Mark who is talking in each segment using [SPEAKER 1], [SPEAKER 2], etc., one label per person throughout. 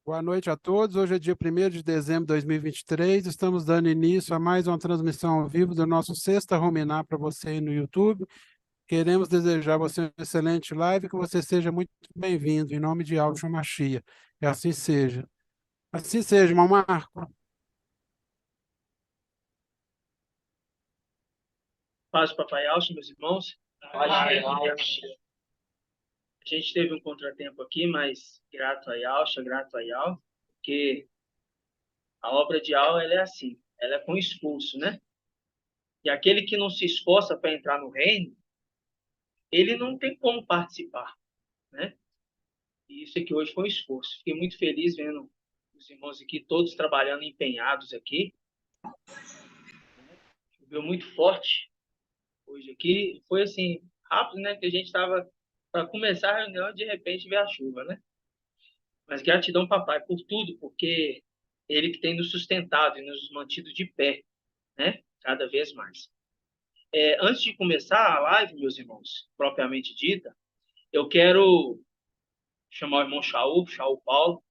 [SPEAKER 1] Boa noite a todos. Hoje é dia 1º de dezembro de 2023. Estamos dando início a mais uma transmissão ao vivo do nosso Sexta Ruminar para você aí no YouTube. Queremos desejar a você uma excelente live, que você seja muito bem-vindo, em nome de Yahshua Machia. Que assim seja. Assim seja, irmão Marco.
[SPEAKER 2] Paz, Papai Alto, meus irmãos. Paz, a gente teve um contratempo aqui, mas grato a Yalcha, grato a Yal, porque a obra de Yal, ela é assim, ela é com esforço, né? E aquele que não se esforça para entrar no reino, ele não tem como participar, né? E isso aqui hoje foi um esforço. Fiquei muito feliz vendo os irmãos aqui, todos trabalhando empenhados aqui. Choveu muito forte hoje aqui. Foi assim, rápido, né? Que a gente estava para começar a reunião, de repente veio a chuva, né? Mas gratidão, papai, por tudo, porque ele que tem nos sustentado e nos mantido de pé, né? Cada vez mais. Antes de começar a live, meus irmãos, propriamente dita, eu quero chamar o irmão Shaul Paulo.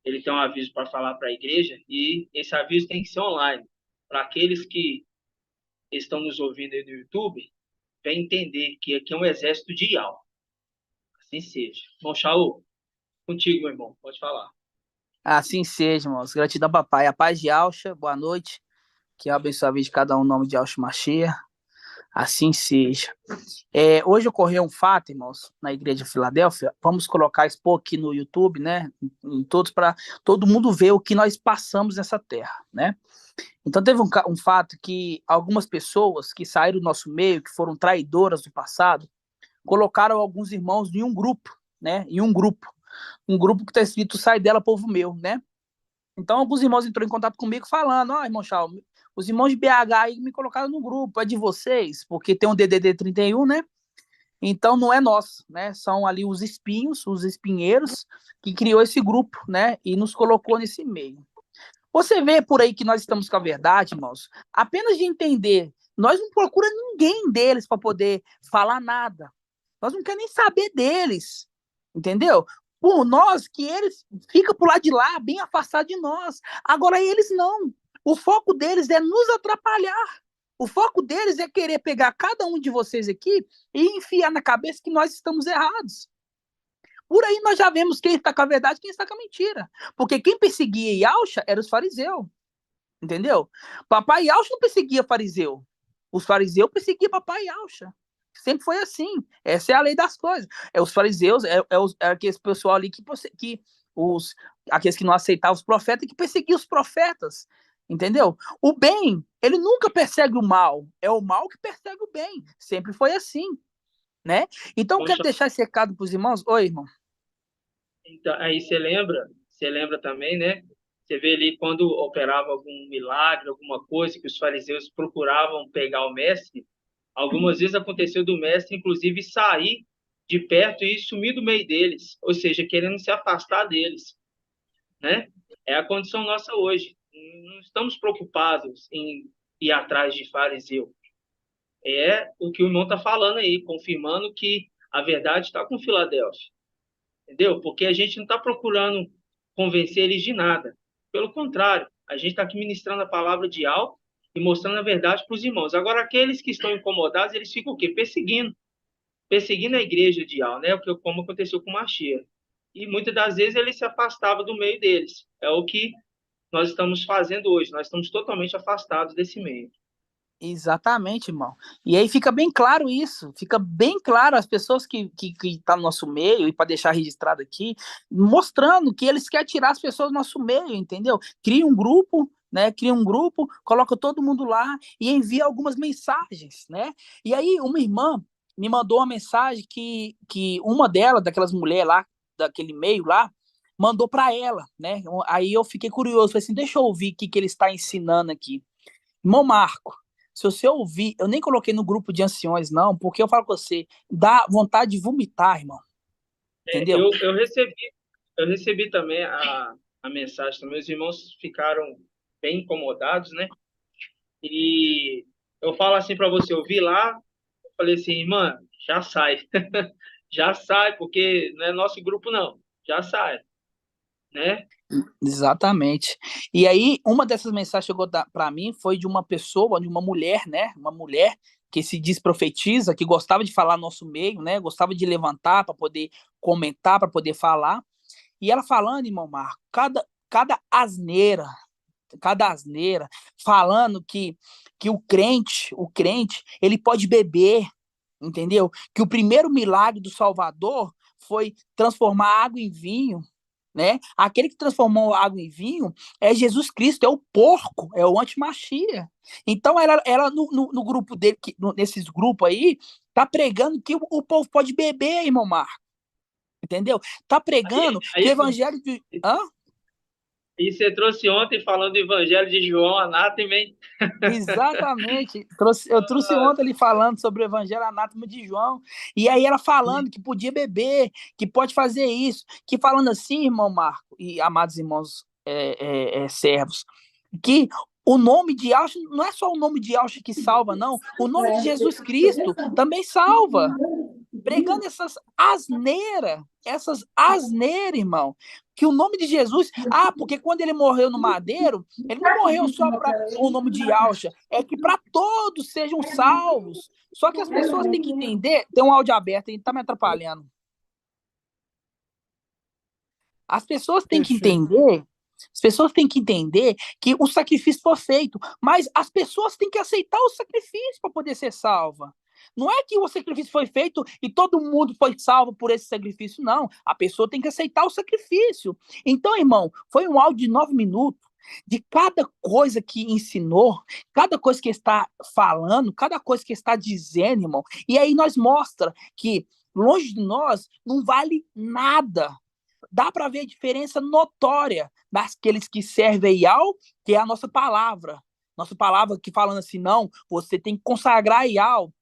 [SPEAKER 2] Ele tem um aviso para falar para a igreja e esse aviso tem que ser online. Para aqueles que estão nos ouvindo aí no YouTube, vem entender que aqui é um exército de Yau. Assim seja. Irmão Shaul, contigo, meu irmão, pode falar.
[SPEAKER 3] Assim seja, irmãos. Gratidão, papai. A paz de Alcha, boa noite. Que abençoe a vida de cada um, em nome de Alcha Machia. Assim seja. Hoje ocorreu um fato, irmãos, na igreja de Filadélfia. Vamos colocar, expor aqui no YouTube, né? Em todos, para todo mundo ver o que nós passamos nessa terra, né? Então teve um fato que algumas pessoas que saíram do nosso meio, que foram traidoras do passado, colocaram alguns irmãos em um grupo, né? Em um grupo. Um grupo que está escrito Sai dela, povo meu, né? Então, alguns irmãos entrou em contato comigo falando, irmão Chau, os irmãos de BH aí me colocaram no grupo, é de vocês, porque tem um DDD 31, né? Então, não é nosso, né? São ali os espinhos, os espinheiros, que criou esse grupo, né? E nos colocou nesse meio. Você vê por aí que nós estamos com a verdade, irmãos, apenas de entender, nós não procuramos ninguém deles para poder falar nada. Nós não queremos nem saber deles, entendeu? Por nós, que eles ficam por lá de lá, bem afastados de nós. Agora, eles não. O foco deles é nos atrapalhar. O foco deles é querer pegar cada um de vocês aqui e enfiar na cabeça que nós estamos errados. Por aí nós já vemos quem está com a verdade e quem está com a mentira. Porque quem perseguia Yalcha eram os fariseus. Entendeu? Papai Yalcha não perseguia fariseu. Os fariseus perseguiam papai Yalcha. Sempre foi assim. Essa é a lei das coisas. Os fariseus, aquele pessoal ali aqueles que não aceitavam os profetas, que perseguiam os profetas. Entendeu? O bem, ele nunca persegue o mal. É o mal que persegue o bem. Sempre foi assim. Né? Então, eu quero
[SPEAKER 2] Poxa,
[SPEAKER 3] deixar esse recado para os irmãos. Oi, irmão.
[SPEAKER 2] então, aí você lembra também, né? Você vê ali quando operava algum milagre, alguma coisa que os fariseus procuravam pegar o mestre, algumas vezes aconteceu do mestre, inclusive, sair de perto e sumir do meio deles, ou seja, querendo se afastar deles, né? É a condição nossa hoje. Não estamos preocupados em ir atrás de fariseu. É o que o irmão está falando aí, confirmando que a verdade está com Filadélfia. Entendeu? Porque a gente não está procurando convencer eles de nada. Pelo contrário, a gente está aqui ministrando a palavra de alto e mostrando a verdade para os irmãos. Agora, aqueles que estão incomodados, eles ficam o quê? Perseguindo. Perseguindo a igreja de Al, né? Como aconteceu com Machia. E muitas das vezes ele se afastava do meio deles. É o que nós estamos fazendo hoje. Nós estamos totalmente afastados desse meio.
[SPEAKER 3] Exatamente, irmão. E aí fica bem claro isso, fica bem claro as pessoas que tá no nosso meio, e para deixar registrado aqui, mostrando que eles querem tirar as pessoas do nosso meio, entendeu? Cria um grupo, né? Cria um grupo, coloca todo mundo lá e envia algumas mensagens, né? E aí uma irmã me mandou uma mensagem que uma delas, daquelas mulheres lá, daquele meio lá, mandou para ela, né? Aí eu fiquei curioso, falei assim, deixa eu ouvir o que ele está ensinando aqui. Irmão Marco, se você ouvir, eu nem coloquei no grupo de anciões, não, porque eu falo com você, dá vontade de vomitar, irmão. Entendeu?
[SPEAKER 2] Eu recebi também a mensagem. Meus irmãos ficaram bem incomodados, né? E eu falo assim para você, eu vi lá, eu falei assim, irmã, já sai. Já sai, porque não é nosso grupo, não. Já sai. né?
[SPEAKER 3] Exatamente. E aí, uma dessas mensagens chegou para mim foi de uma pessoa, de uma mulher, né? Uma mulher que se diz profetiza, que gostava de falar nosso meio, né? Gostava de levantar para poder comentar, para poder falar. E ela falando, irmão Marco, cada asneira, falando que o crente, ele pode beber, entendeu? Que o primeiro milagre do Salvador foi transformar água em vinho, né? Aquele que transformou água em vinho é Jesus Cristo, é o porco, é o antimachia. Então, ela no grupo dele, nesses grupos aí, tá pregando que o povo pode beber, irmão Marco, entendeu? Tá
[SPEAKER 2] Aí,
[SPEAKER 3] pregando que o
[SPEAKER 2] aí,
[SPEAKER 3] evangelho de... Hã?
[SPEAKER 2] e você trouxe ontem falando do Evangelho de João, anátema, hein?
[SPEAKER 3] Exatamente. Eu trouxe
[SPEAKER 2] Ah,
[SPEAKER 3] ontem ele falando sobre o Evangelho Anátema de João. E aí ela falando que podia beber, que pode fazer isso. Que falando assim, irmão Marco e amados irmãos servos, que o nome de Yahshua não é só o nome de Yahshua que salva, não. O nome de Jesus Cristo também salva, pregando essas asneiras, irmão. Que o nome de Jesus, porque quando ele morreu no madeiro, ele não morreu só para o nome de Yahshua, é que para todos sejam salvos. Só que as pessoas têm que entender, tem um áudio aberto aí, tá me atrapalhando. As pessoas têm que
[SPEAKER 1] Fechei.
[SPEAKER 3] entender, as pessoas têm que entender que o sacrifício foi feito, mas as pessoas têm que aceitar o sacrifício para poder ser salva. Não é que o sacrifício foi feito e todo mundo foi salvo por esse sacrifício, não. A pessoa tem que aceitar o sacrifício. Então, irmão, foi um áudio de 9 minutos de cada coisa que ensinou, cada coisa que está falando, cada coisa que está dizendo, irmão. E aí nós mostra que longe de nós não vale nada. Dá para ver a diferença notória daqueles que servem a Yahweh, que é a nossa palavra. Nossa palavra que falando assim, não, você tem que consagrar a Yahweh,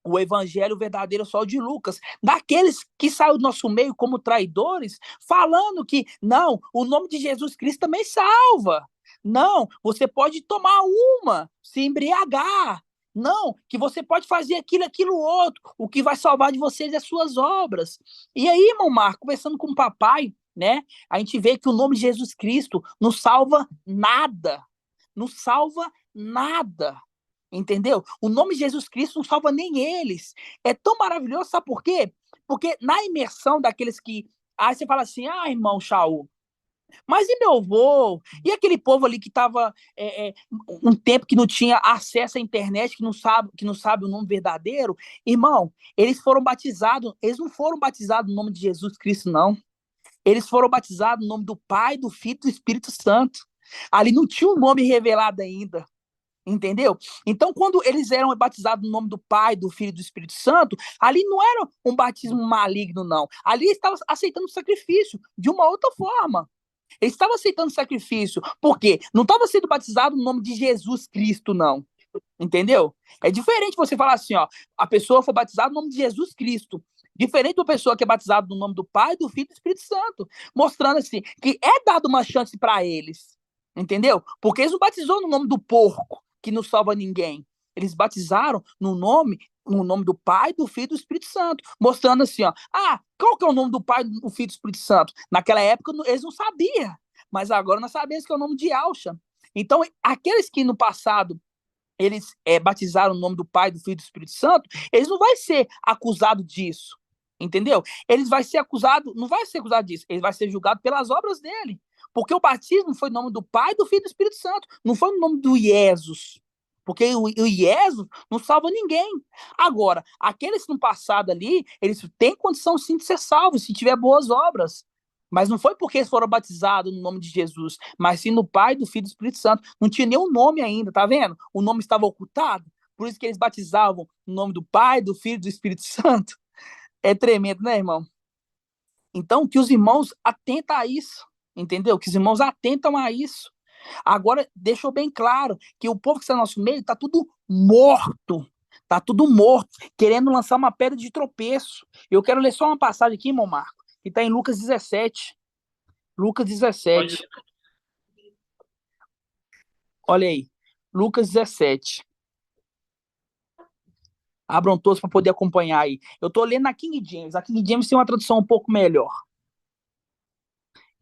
[SPEAKER 3] o evangelho verdadeiro só o de Lucas, daqueles que saem do nosso meio como traidores, falando que, não, o nome de Jesus Cristo também salva. Não, você pode tomar uma, se embriagar. Não, que você pode fazer aquilo outro. O que vai salvar de vocês é as suas obras. E aí, irmão Marco, conversando com o papai, né? A gente vê que o nome de Jesus Cristo não salva nada. Não salva nada. Entendeu? O nome de Jesus Cristo não salva nem eles. É tão maravilhoso, sabe por quê? Porque na imersão daqueles que. Aí você fala assim, irmão Shaul, mas e meu avô? E aquele povo ali que estava um tempo que não tinha acesso à internet, que não sabe o nome verdadeiro? Irmão, eles foram batizados, eles não foram batizados no nome de Jesus Cristo, não. Eles foram batizados no nome do Pai, do Filho e do Espírito Santo. Ali não tinha um nome revelado ainda. Entendeu? Então, quando eles eram batizados no nome do Pai, do Filho e do Espírito Santo, ali não era um batismo maligno, não. Ali eles estavam aceitando o sacrifício de uma outra forma. Eles estavam aceitando o sacrifício. Por quê? Não estava sendo batizado no nome de Jesus Cristo, não. Entendeu? É diferente você falar assim, ó, a pessoa foi batizada no nome de Jesus Cristo. Diferente da pessoa que é batizada no nome do Pai, do Filho e do Espírito Santo. Mostrando assim, que é dado uma chance para eles. Entendeu? Porque eles não batizou no nome do porco, que não salva ninguém. Eles batizaram no nome do Pai, do Filho e do Espírito Santo, mostrando assim, ó, qual que é o nome do Pai, do Filho e do Espírito Santo? Naquela época eles não sabiam, mas agora nós sabemos que é o nome de Yahshua. Então, aqueles que no passado eles batizaram no nome do Pai, do Filho e do Espírito Santo, eles não vão ser acusados disso, entendeu? Eles vão ser acusados, não vai ser acusado disso, ele vai ser julgado pelas obras dele, porque o batismo foi no nome do Pai, do Filho e do Espírito Santo, não foi no nome do Jesus, porque o Jesus não salva ninguém. Agora, aqueles no passado ali, eles têm condição sim de ser salvos, se tiver boas obras. Mas não foi porque eles foram batizados no nome de Jesus, mas sim no Pai, do Filho e do Espírito Santo. Não tinha nenhum nome ainda, tá vendo? O nome estava ocultado. Por isso que eles batizavam no nome do Pai, do Filho e do Espírito Santo. É tremendo, né, irmão? Então, que os irmãos atentam a isso, entendeu? Que os irmãos atentam a isso. Agora, deixou bem claro que o povo que está no nosso meio está tudo morto. Está tudo morto, querendo lançar uma pedra de tropeço. Eu quero ler só uma passagem aqui, irmão Marco, que está em Lucas 17. Lucas
[SPEAKER 2] pode.
[SPEAKER 3] 17. Olha aí. Lucas 17. Abram todos para poder acompanhar aí. Eu estou lendo na King James. A King James tem uma tradução um pouco melhor.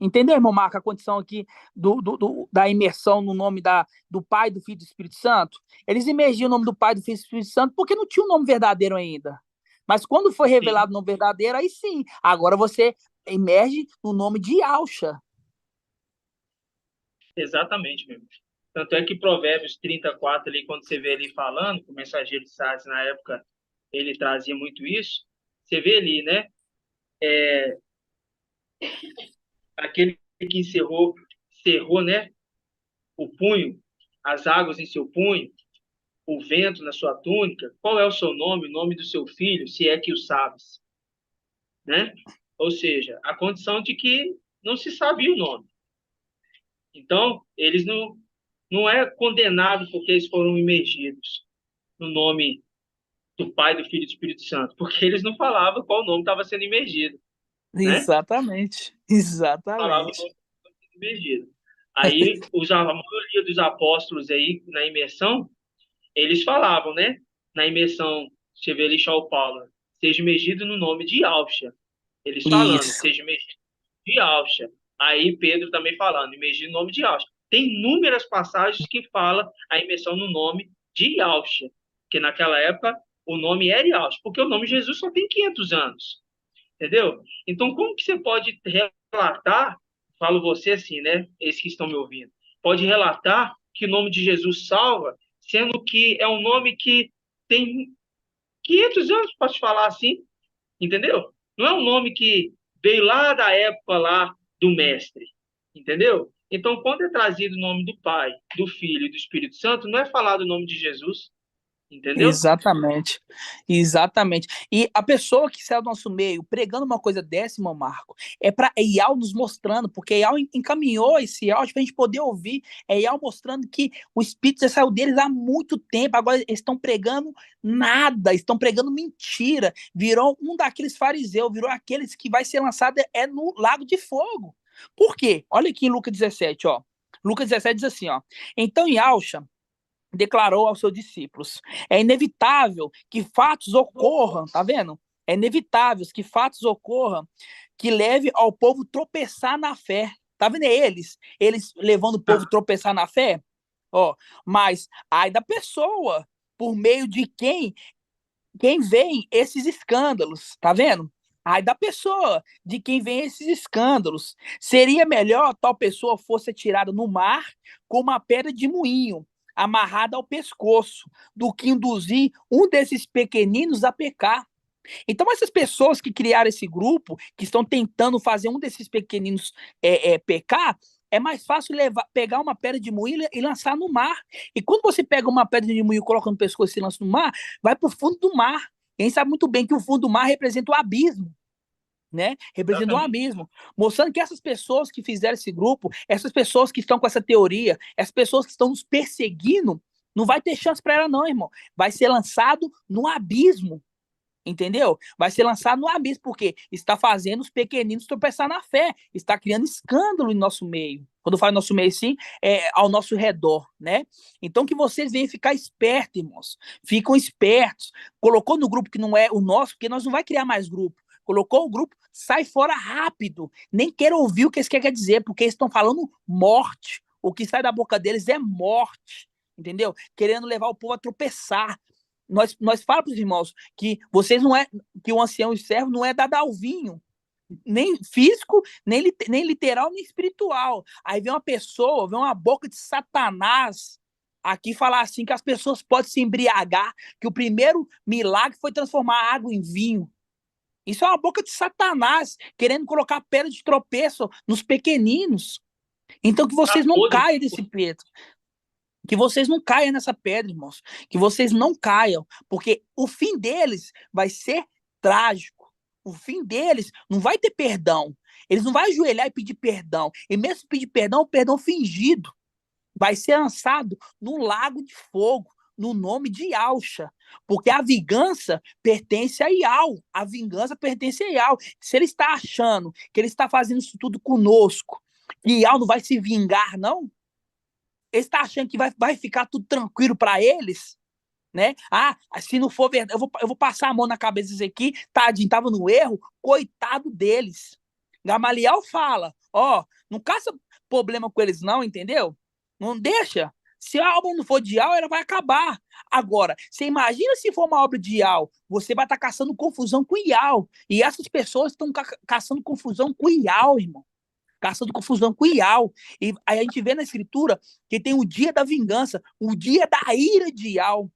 [SPEAKER 3] Entendeu, irmão Marco, a condição aqui da imersão no nome do Pai, do Filho e do Espírito Santo? Eles imergiam o nome do Pai, do Filho e do Espírito Santo porque não tinha um nome verdadeiro ainda. Mas quando foi
[SPEAKER 2] Sim,
[SPEAKER 3] revelado o nome verdadeiro, aí sim. Agora você emerge no nome de Yahshua.
[SPEAKER 2] exatamente, meu irmão. Tanto é que Provérbios 34, ali, quando você vê ele falando, que o mensageiro de Sardes, na época, ele trazia muito isso, você vê ali, né? Aquele que cerrou, né? O punho, as águas em seu punho, o vento na sua túnica, qual é o seu nome, o nome do seu filho, se é que o sabes, né? Ou seja, a condição de que não se sabia o nome. Então, eles não é condenado porque eles foram imergidos no nome do Pai, do Filho e do Espírito Santo, porque eles não falavam qual nome estava sendo imergido, né?
[SPEAKER 3] Exatamente.
[SPEAKER 2] Falavam o
[SPEAKER 3] Exatamente.
[SPEAKER 2] nome imergido. Aí, a maioria dos apóstolos aí, na imersão, eles falavam, né? Na imersão, você vê ali São Paulo, seja imergido no nome de Yahshua. Eles falando,
[SPEAKER 3] Isso.
[SPEAKER 2] seja imergido de Yahshua. Aí Pedro também falando, imergido no nome de Yahshua. Tem inúmeras passagens que fala a imersão no nome de Yahshua, que naquela época o nome era Yahshua, porque o nome de Jesus só tem 500 anos, entendeu? Então, como que você pode relatar, falo você assim, né? Esses que estão me ouvindo, pode relatar que o nome de Jesus salva, sendo que é um nome que tem 500 anos, posso falar assim, entendeu? Não é um nome que veio lá da época lá do mestre, entendeu? Então, quando é trazido o nome do Pai, do Filho e do Espírito Santo, não é falado o nome de Jesus, entendeu?
[SPEAKER 3] Exatamente, exatamente. E a pessoa que saiu do nosso meio pregando uma coisa dessa, irmão Marco, é para Eyal nos mostrando, porque Eyal encaminhou esse áudio para a gente poder ouvir. Eyal mostrando que o Espírito já saiu deles há muito tempo, agora eles estão pregando nada, estão pregando mentira. Virou um daqueles fariseus, virou aqueles que vai ser lançado no lago de fogo. Por quê? Olha aqui em Lucas 17, ó. Lucas 17 diz assim, ó. Então Yahshua declarou aos seus discípulos: é inevitável que fatos ocorram, tá vendo? É inevitável que fatos ocorram que leve ao povo tropeçar na fé. Tá vendo eles levando o povo a tropeçar na fé? Ó, mas ai da pessoa por meio de quem vem esses escândalos, tá vendo? Ai da pessoa de quem vem esses escândalos. Seria melhor tal pessoa fosse tirada no mar com uma pedra de moinho, amarrada ao pescoço, do que induzir um desses pequeninos a pecar. Então, essas pessoas que criaram esse grupo, que estão tentando fazer um desses pequeninos pecar, é mais fácil pegar uma pedra de moinho e lançar no mar. E quando você pega uma pedra de moinho e coloca no pescoço e lança no mar, vai para o fundo do mar. E a gente sabe muito bem que o fundo do mar representa o abismo, né? Representa um
[SPEAKER 2] Exatamente.
[SPEAKER 3] abismo, mostrando que essas pessoas que fizeram esse grupo, essas pessoas que estão com essa teoria, essas pessoas que estão nos perseguindo, não vai ter chance para ela não, irmão. Vai ser lançado no abismo. Entendeu? Vai ser lançado no abismo, porque está fazendo os pequeninos tropeçar na fé, está criando escândalo em nosso meio. Quando eu falo nosso meio, sim, é ao nosso redor, né? Então que vocês venham ficar espertos, irmãos. Ficam espertos. Colocou no grupo que não é o nosso, porque nós não vai criar mais grupo. Colocou o grupo, sai fora rápido. Nem quero ouvir o que eles querem dizer, porque eles estão falando morte. O que sai da boca deles é morte, entendeu? Querendo levar o povo a tropeçar. Nós falamos para os irmãos que vocês não é, que o ancião e o servo não é dado ao vinho, nem físico, nem literal, nem espiritual. Aí vem uma pessoa, vem uma boca de Satanás aqui falar assim que as pessoas podem se embriagar, que o primeiro milagre foi transformar água em vinho. Isso é uma boca de Satanás, querendo colocar pedra de tropeço nos pequeninos. Então que
[SPEAKER 2] Tá
[SPEAKER 3] vocês não
[SPEAKER 2] podre.
[SPEAKER 3] caiam desse peso. Que vocês não caiam nessa pedra, irmãos. Que vocês não caiam, porque o fim deles vai ser trágico. O fim deles não vai ter perdão. Eles não vão ajoelhar e pedir perdão. E mesmo pedir perdão, o perdão fingido. Vai ser lançado no lago de fogo, no nome de Yahshua. Porque a vingança pertence a Yahweh. A vingança pertence a Yahweh. Se ele está achando que ele está fazendo isso tudo conosco, e Yahweh não vai se vingar, não, eles estão achando que vai ficar tudo tranquilo para eles, né? Ah, se não for verdade, eu vou passar a mão na cabeça deles aqui, tadinho, tava no erro, coitado deles. Gamaliel fala, Ó, não caça problema com eles não, entendeu? Não deixa. Se a obra não for de Al, ela vai acabar. Agora, você imagina se for uma obra de Al, você vai estar caçando confusão com Ial. E essas pessoas estão caçando confusão com Ial, irmão. Caçando confusão com Ial. E aí a gente vê na escritura que tem o dia da vingança, o dia da ira de Ial.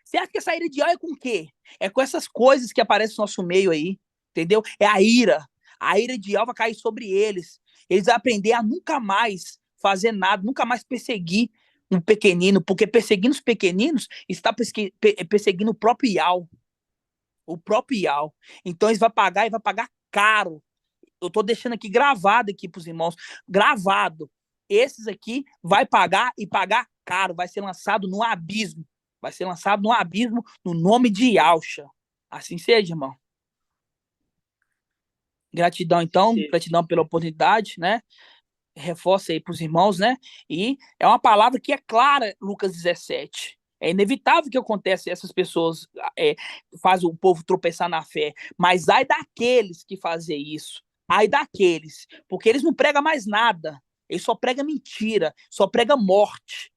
[SPEAKER 3] Você acha que essa ira de Ial é com o quê? É com essas coisas que aparecem no nosso meio aí, entendeu? É a ira. A ira de Ial vai cair sobre eles. Eles vão aprender a nunca mais fazer nada, nunca mais perseguir um pequenino, porque perseguindo os pequeninos está perseguindo o próprio Ial. O próprio Ial. Então eles vão pagar e vai pagar caro. Eu tô deixando aqui gravado aqui pros irmãos, gravado. Esses aqui vai pagar e pagar caro, vai ser lançado no abismo. Vai ser lançado no abismo no nome de Yahshua. Assim seja, irmão. Gratidão, então,
[SPEAKER 2] Sim.
[SPEAKER 3] gratidão pela oportunidade, né? Reforça aí pros irmãos, né? E é uma palavra que é clara, Lucas 17. É inevitável que aconteça essas pessoas fazem o povo tropeçar na fé, mas ai daqueles que fazem isso, ai daqueles, porque eles não pregam mais nada, eles só pregam mentira, só pregam morte,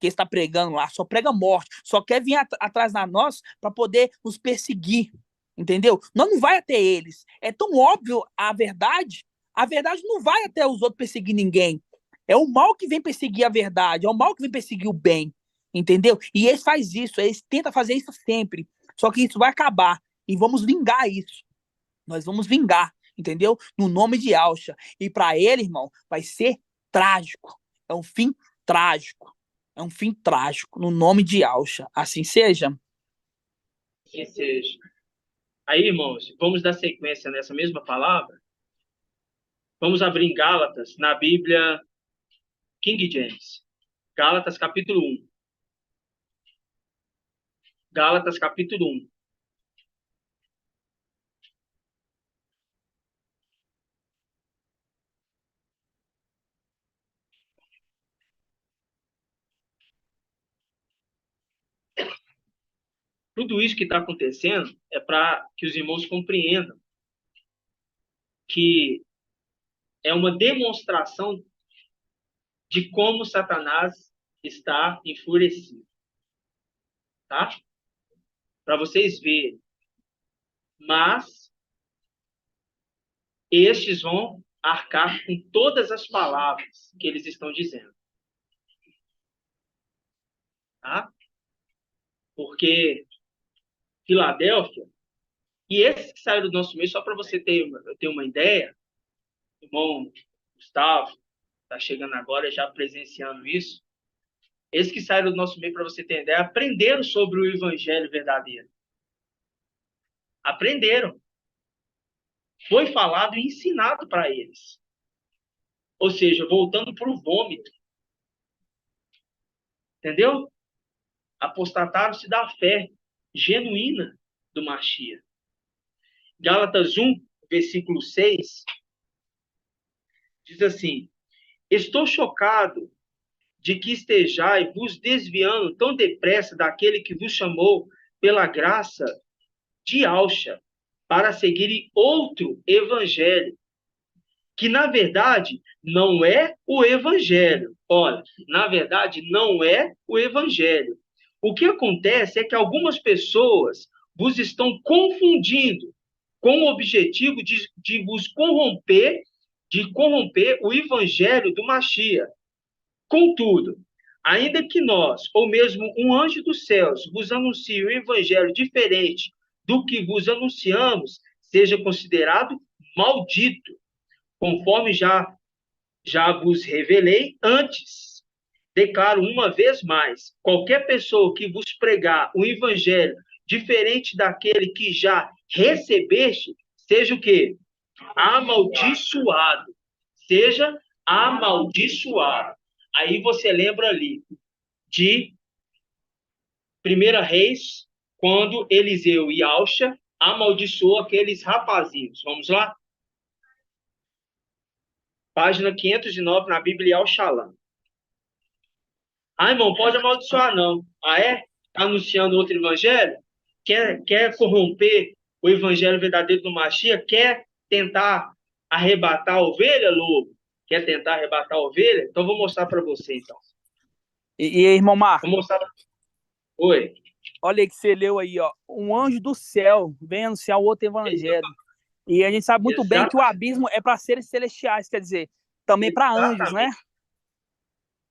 [SPEAKER 3] que está pregando lá, só prega morte, só quer vir atrás da nós para poder nos perseguir, entendeu? Nós não vai até eles, é tão óbvio a verdade não vai até os outros perseguir ninguém, é o mal que vem perseguir a verdade, é o mal que vem perseguir o bem, entendeu? E eles fazem isso, eles tentam fazer isso sempre, só que isso vai acabar, e vamos vingar isso, nós vamos vingar, entendeu? No nome de Yahshua, e para ele, irmão, vai ser trágico, é um fim trágico, é um fim trágico, no nome de Yahshua, assim seja.
[SPEAKER 2] Que seja. Aí, irmãos, vamos dar sequência nessa mesma palavra. Vamos abrir em Gálatas, na Bíblia King James. Gálatas, capítulo 1. Gálatas, capítulo 1. Tudo isso que está acontecendo é para que os irmãos compreendam que é uma demonstração de como Satanás está enfurecido. Tá? Para vocês verem. Mas estes vão arcar com todas as palavras que eles estão dizendo. Tá? Porque Filadélfia, e esses que saíram do nosso meio, só para você ter uma ideia, o irmão Gustavo está chegando agora já presenciando isso, esses que saíram do nosso meio, para você ter ideia, aprenderam sobre o evangelho verdadeiro. Aprenderam. Foi falado e ensinado para eles. Ou seja, voltando para o vômito. Entendeu? Apostataram-se da fé genuína do Mashiach. Gálatas 1, versículo 6, diz assim: estou chocado de que estejais vos desviando tão depressa daquele que vos chamou pela graça de Yahshua para seguirem outro evangelho, que na verdade não é o evangelho. Olha, na verdade não é o evangelho. O que acontece é que algumas pessoas vos estão confundindo com o objetivo de vos corromper, de corromper o evangelho do Mashiach. Contudo, ainda que nós, ou mesmo um anjo dos céus, vos anuncie um evangelho diferente do que vos anunciamos, seja considerado maldito, conforme já vos revelei antes. Declaro uma vez mais, qualquer pessoa que vos pregar um evangelho diferente daquele que já recebeste, seja o quê? Amaldiçoado. Seja amaldiçoado. Aí você lembra ali de 1 Reis, quando Eliseu e Yahshua amaldiçoou aqueles rapazinhos. Vamos lá? Página 509 na Bíblia Al-Shalom. Ah, irmão, pode amaldiçoar, não. Ah, é? Está anunciando outro evangelho? Quer corromper o evangelho verdadeiro do Mashiach? Quer tentar arrebatar a ovelha, lobo? Quer tentar arrebatar a ovelha? Então, vou mostrar para você, então.
[SPEAKER 3] E aí, irmão
[SPEAKER 2] Vou
[SPEAKER 3] Marco,
[SPEAKER 2] mostrar. Oi.
[SPEAKER 3] olha aí que você leu aí, ó. Um anjo do céu vem anunciar o outro evangelho. E a gente sabe muito bem que o abismo é para seres celestiais, quer dizer, também para anjos, né?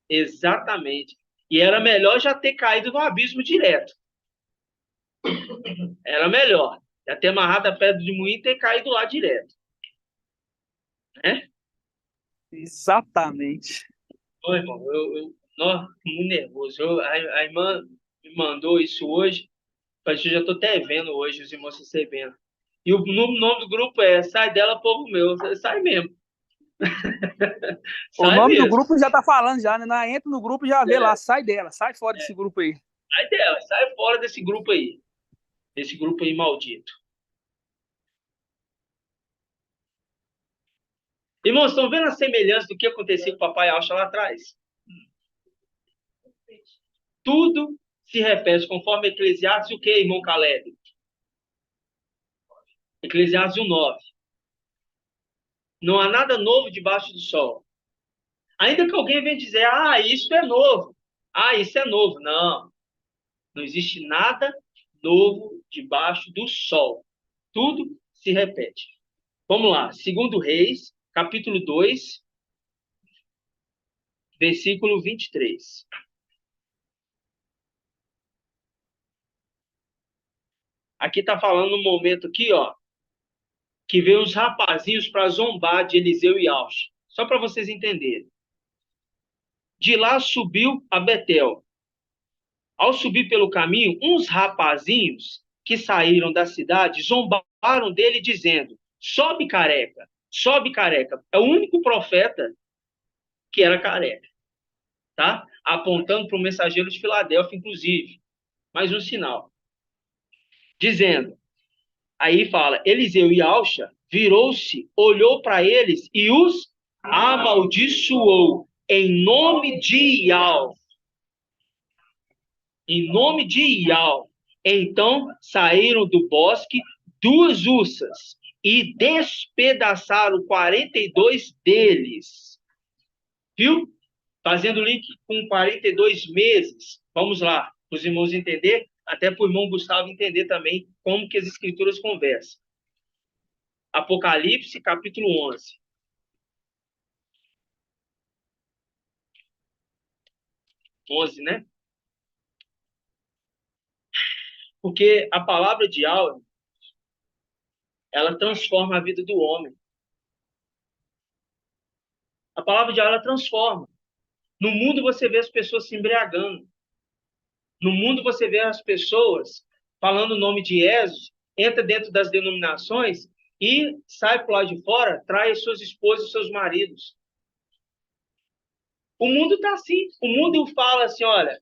[SPEAKER 2] Exatamente. E era melhor já ter caído no abismo direto. Era melhor. Já ter amarrado a pedra de moinho e ter caído lá direto. Né?
[SPEAKER 3] Exatamente.
[SPEAKER 2] Ô, irmão, nossa, muito nervoso. A irmã me mandou isso hoje. Mas eu já estou até vendo hoje os irmãos recebendo. E o nome do grupo é Sai dela, povo meu. Sai mesmo.
[SPEAKER 3] O
[SPEAKER 2] Sai
[SPEAKER 3] nome do
[SPEAKER 2] mesmo.
[SPEAKER 3] grupo já tá falando já, né? Entra no grupo e já vê lá, sai dela, sai fora desse grupo aí.
[SPEAKER 2] Sai dela, sai fora desse grupo aí. Desse grupo aí maldito. Irmãos, estão vendo a semelhança do que acontecia com o papai Alcha lá atrás? Tudo se repete conforme Eclesiastes o que, irmão Caleb? Eclesiastes 1:9. Não há nada novo debaixo do sol. Ainda que alguém venha dizer, isso é novo. Isso é novo. Não. Não existe nada novo debaixo do sol. Tudo se repete. Vamos lá. 2 Reis, capítulo 2, versículo 23. Aqui está falando um momento aqui, ó, que veio os rapazinhos para zombar de Eliseu e Auxe. Só para vocês entenderem. De lá subiu a Betel. Ao subir pelo caminho, uns rapazinhos que saíram da cidade zombaram dele, dizendo: sobe careca, sobe careca. É o único profeta que era careca, tá? Apontando para o mensageiro de Filadélfia, inclusive. Mais um sinal. Dizendo, aí fala, Eliseu e Auxa virou-se, olhou para eles e os amaldiçoou em nome de Ial. Em nome de Ial. Então saíram do bosque 2 ursas e despedaçaram 42 deles. Viu? Fazendo link com 42 meses. Vamos lá, para os irmãos entender, até para o irmão Gustavo entender também como que as escrituras conversam. Apocalipse, capítulo 11. 11, né? Porque a palavra de Yahweh, ela transforma a vida do homem. A palavra de Yahweh, ela transforma. No mundo você vê as pessoas se embriagando. No mundo você vê as pessoas falando o nome de Jesus, entra dentro das denominações e sai por lá de fora, traz suas esposas e seus maridos. O mundo está assim. O mundo fala assim, olha,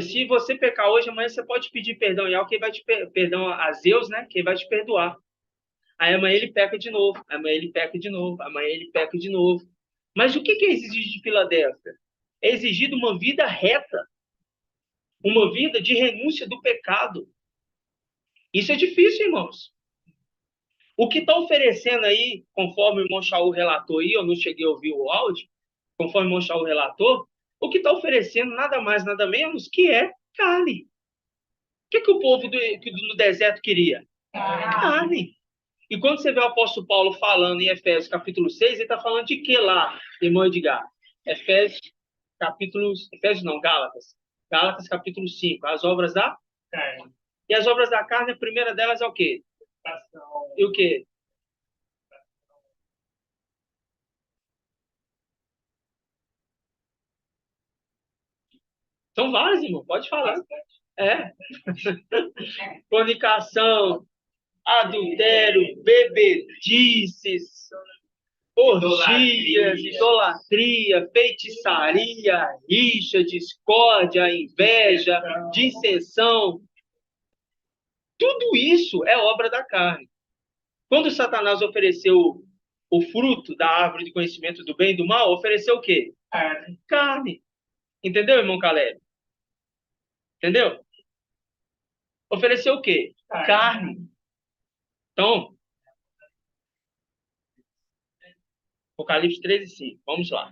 [SPEAKER 2] se você pecar hoje, amanhã você pode pedir perdão e quem vai te perdão a Zeus, né? Quem vai te perdoar. Aí amanhã ele peca de novo, amanhã ele peca de novo, amanhã ele peca de novo. Mas o que é exigido de Filadélfia? É exigido uma vida reta, uma vida de renúncia do pecado. Isso é difícil, irmãos. O que está oferecendo aí, conforme o irmão Shaul relatou aí, eu não cheguei a ouvir o áudio, conforme o irmão Shaul relatou, o que está oferecendo nada mais, nada menos que é carne. O que o povo do deserto queria? Carne. E quando você vê o apóstolo Paulo falando em Efésios capítulo 6, ele está falando de que lá, irmão Edgar? Efésios não, Gálatas. Gálatas capítulo 5, as obras da carne. E as obras da carne, a primeira delas é o quê? E o quê? São várias, irmão, pode falar. É. Fornicação, adultério, bebedices, orgias, idolatria, feitiçaria, rixa, discórdia, inveja, dissensão. Tudo isso é obra da carne. Quando Satanás ofereceu o fruto da árvore de conhecimento do bem e do mal, ofereceu o quê? Carne. Entendeu, irmão Caleb? Entendeu? Ofereceu o quê? Carne. Então, Apocalipse 13:5. Vamos lá.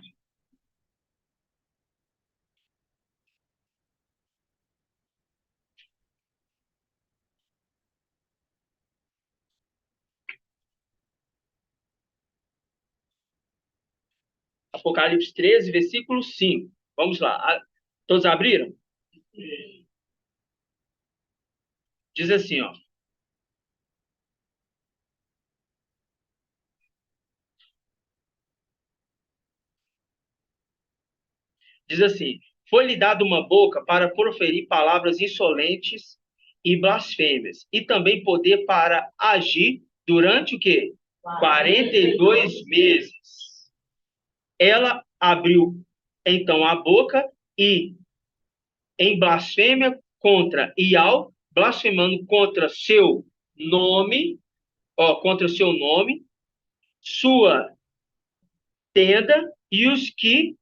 [SPEAKER 2] Apocalipse 13, versículo 5. Vamos lá. Todos abriram? Diz assim, ó. Diz assim: foi-lhe dada uma boca para proferir palavras insolentes e blasfêmias, e também poder para agir durante o quê? 42 meses. Ela abriu então a boca e em blasfêmia contra Ial, blasfemando contra seu nome, contra seu nome, sua tenda e os que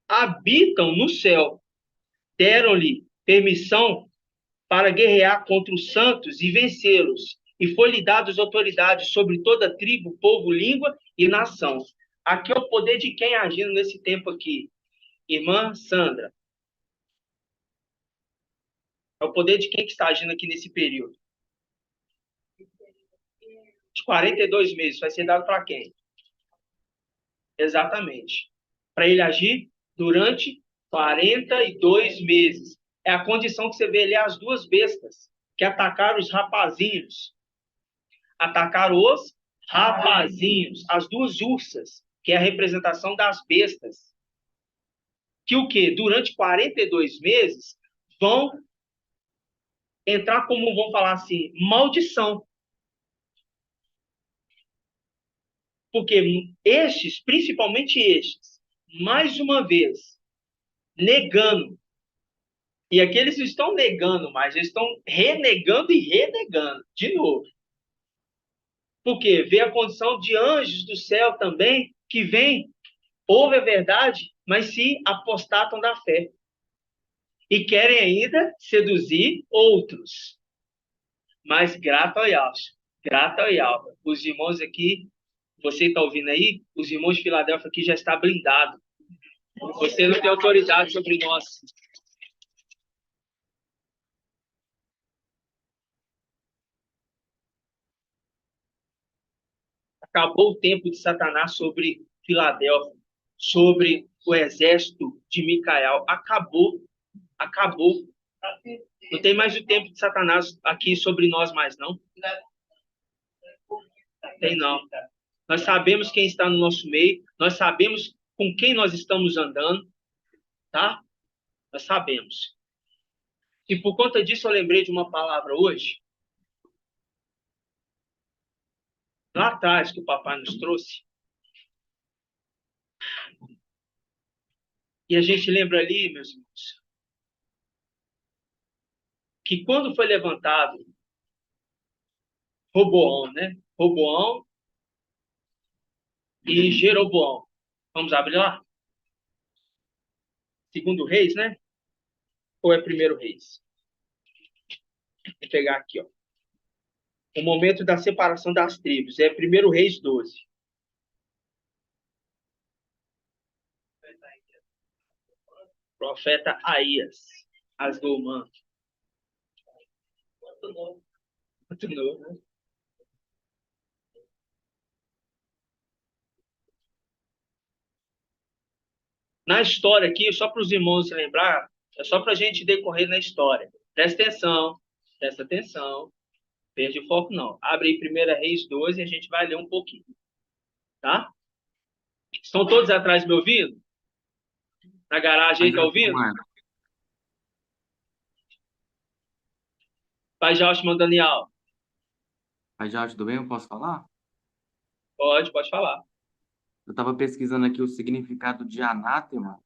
[SPEAKER 2] habitam no céu. Deram-lhe permissão para guerrear contra os santos e vencê-los. E foi-lhe dadas autoridades sobre toda tribo, povo, língua e nação. Aqui é o poder de quem agindo nesse tempo aqui? Irmã Sandra. É o poder de quem que está agindo aqui nesse período? De 42 meses. Vai ser dado para quem? Exatamente. Para ele agir durante 42 meses. É a condição que você vê ali as duas bestas que atacaram os rapazinhos. Atacaram os rapazinhos, as duas ursas, que é a representação das bestas. Que o quê? Durante 42 meses vão entrar como, vamos falar assim, maldição. Porque estes, principalmente estes, mais uma vez, negando. E aqueles não estão negando mais, eles estão renegando e renegando de novo. Porque vê a condição de anjos do céu também, que vêm, ouvem a verdade, mas se apostatam da fé. E querem ainda seduzir outros. Mas grato ao Yahweh, grato ao Yahweh. Os irmãos aqui, você está ouvindo aí? Os irmãos de Filadélfia aqui já está blindado. Você não tem autoridade sobre nós. Acabou o tempo de Satanás sobre Filadélfia, sobre o exército de Micael. Acabou. Acabou. Não tem mais o tempo de Satanás aqui sobre nós mais, não. Tem não. Nós sabemos quem está no nosso meio, nós sabemos com quem nós estamos andando, tá? Nós sabemos. E por conta disso eu lembrei de uma palavra hoje, lá atrás, que o papai nos trouxe. E a gente lembra ali, meus irmãos, que quando foi levantado Roboão, né? Roboão e Jeroboão. Vamos abrir lá? Segundo Reis, né? Ou é primeiro Reis? Vou pegar aqui, ó. O momento da separação das tribos. É primeiro Reis 12. Profeta Aías. Rasgou o manto. Muito novo, né? Na história aqui, só para os irmãos se lembrar, é só para a gente decorrer na história. Presta atenção, presta atenção. Perde o foco, não. Abre aí 1 Reis 12 e a gente vai ler um pouquinho. Tá? Estão todos atrás me ouvindo? Na garagem aí, tá ouvindo? Pai Joshua Daniel.
[SPEAKER 4] Pai Jorge, tudo bem? Eu posso falar?
[SPEAKER 2] Pode falar.
[SPEAKER 4] Eu estava pesquisando aqui o significado de anátema.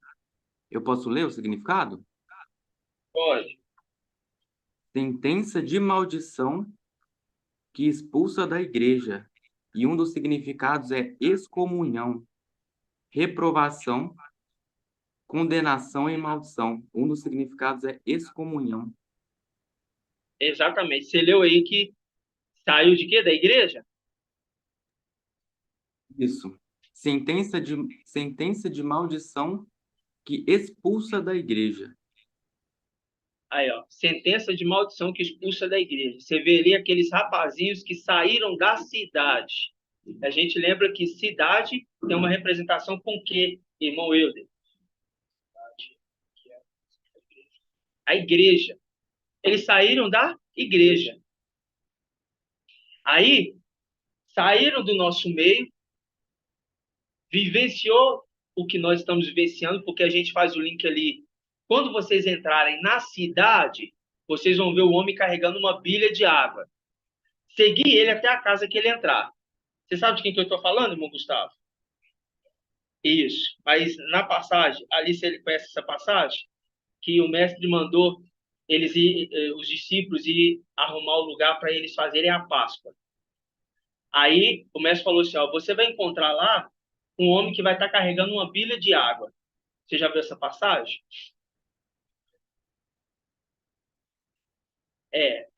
[SPEAKER 4] Eu posso ler o significado?
[SPEAKER 2] Pode.
[SPEAKER 4] Sentença de maldição que expulsa da igreja. E um dos significados é excomunhão, reprovação, condenação e maldição. Um dos significados é excomunhão.
[SPEAKER 2] Exatamente. Você leu aí que saiu de quê? Da igreja?
[SPEAKER 4] Isso. sentença de maldição que expulsa da igreja.
[SPEAKER 2] Aí, ó, sentença de maldição que expulsa da igreja. Você vê ali aqueles rapazinhos que saíram da cidade. A gente lembra que cidade tem uma representação com o quê, irmão Euler? A igreja. Eles saíram da igreja. Aí, saíram do nosso meio, vivenciou o que nós estamos vivenciando, porque a gente faz o link ali. Quando vocês entrarem na cidade, vocês vão ver o homem carregando uma bilha de água. Seguir ele até a casa que ele entrar. Você sabe de quem que eu estou falando, irmão Gustavo? Isso. Mas na passagem, ali se ele conhece essa passagem, que o mestre mandou os discípulos ir arrumar o lugar para eles fazerem a Páscoa. Aí o mestre falou assim, ó, você vai encontrar lá um homem que vai estar carregando uma bilha de água. Você já viu essa passagem?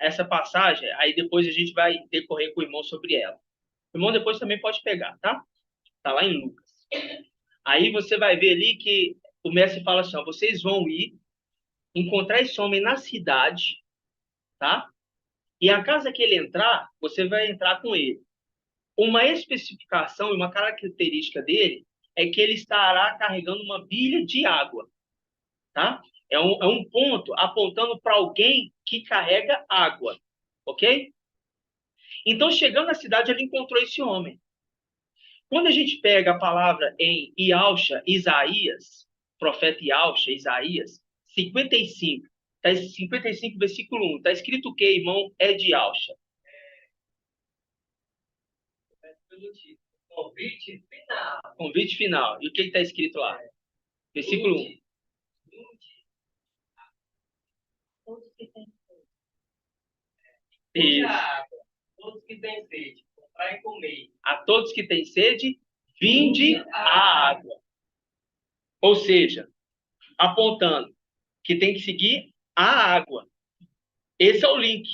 [SPEAKER 2] Essa passagem, aí depois a gente vai decorrer com o irmão sobre ela. O irmão depois também pode pegar, tá? Tá lá em Lucas. Aí você vai ver ali que o mestre fala assim, ó, vocês vão ir encontrar esse homem na cidade, tá? E a casa que ele entrar, você vai entrar com ele. Uma especificação e uma característica dele é que ele estará carregando uma bilha de água, tá? É um ponto apontando para alguém que carrega água, ok? Então, chegando na cidade, ele encontrou esse homem. Quando a gente pega a palavra em Ialcha, Isaías, profeta Ialcha, Isaías, 55, 55, versículo 1, está escrito o que, irmão? É de Ialcha. Convite final. Convite final. E o que está escrito lá? Versículo 1. Isso. Todos que têm sede, comprar e comer. A todos que têm sede, vinde a água. Ou seja, apontando que tem que seguir a água. Esse é o link.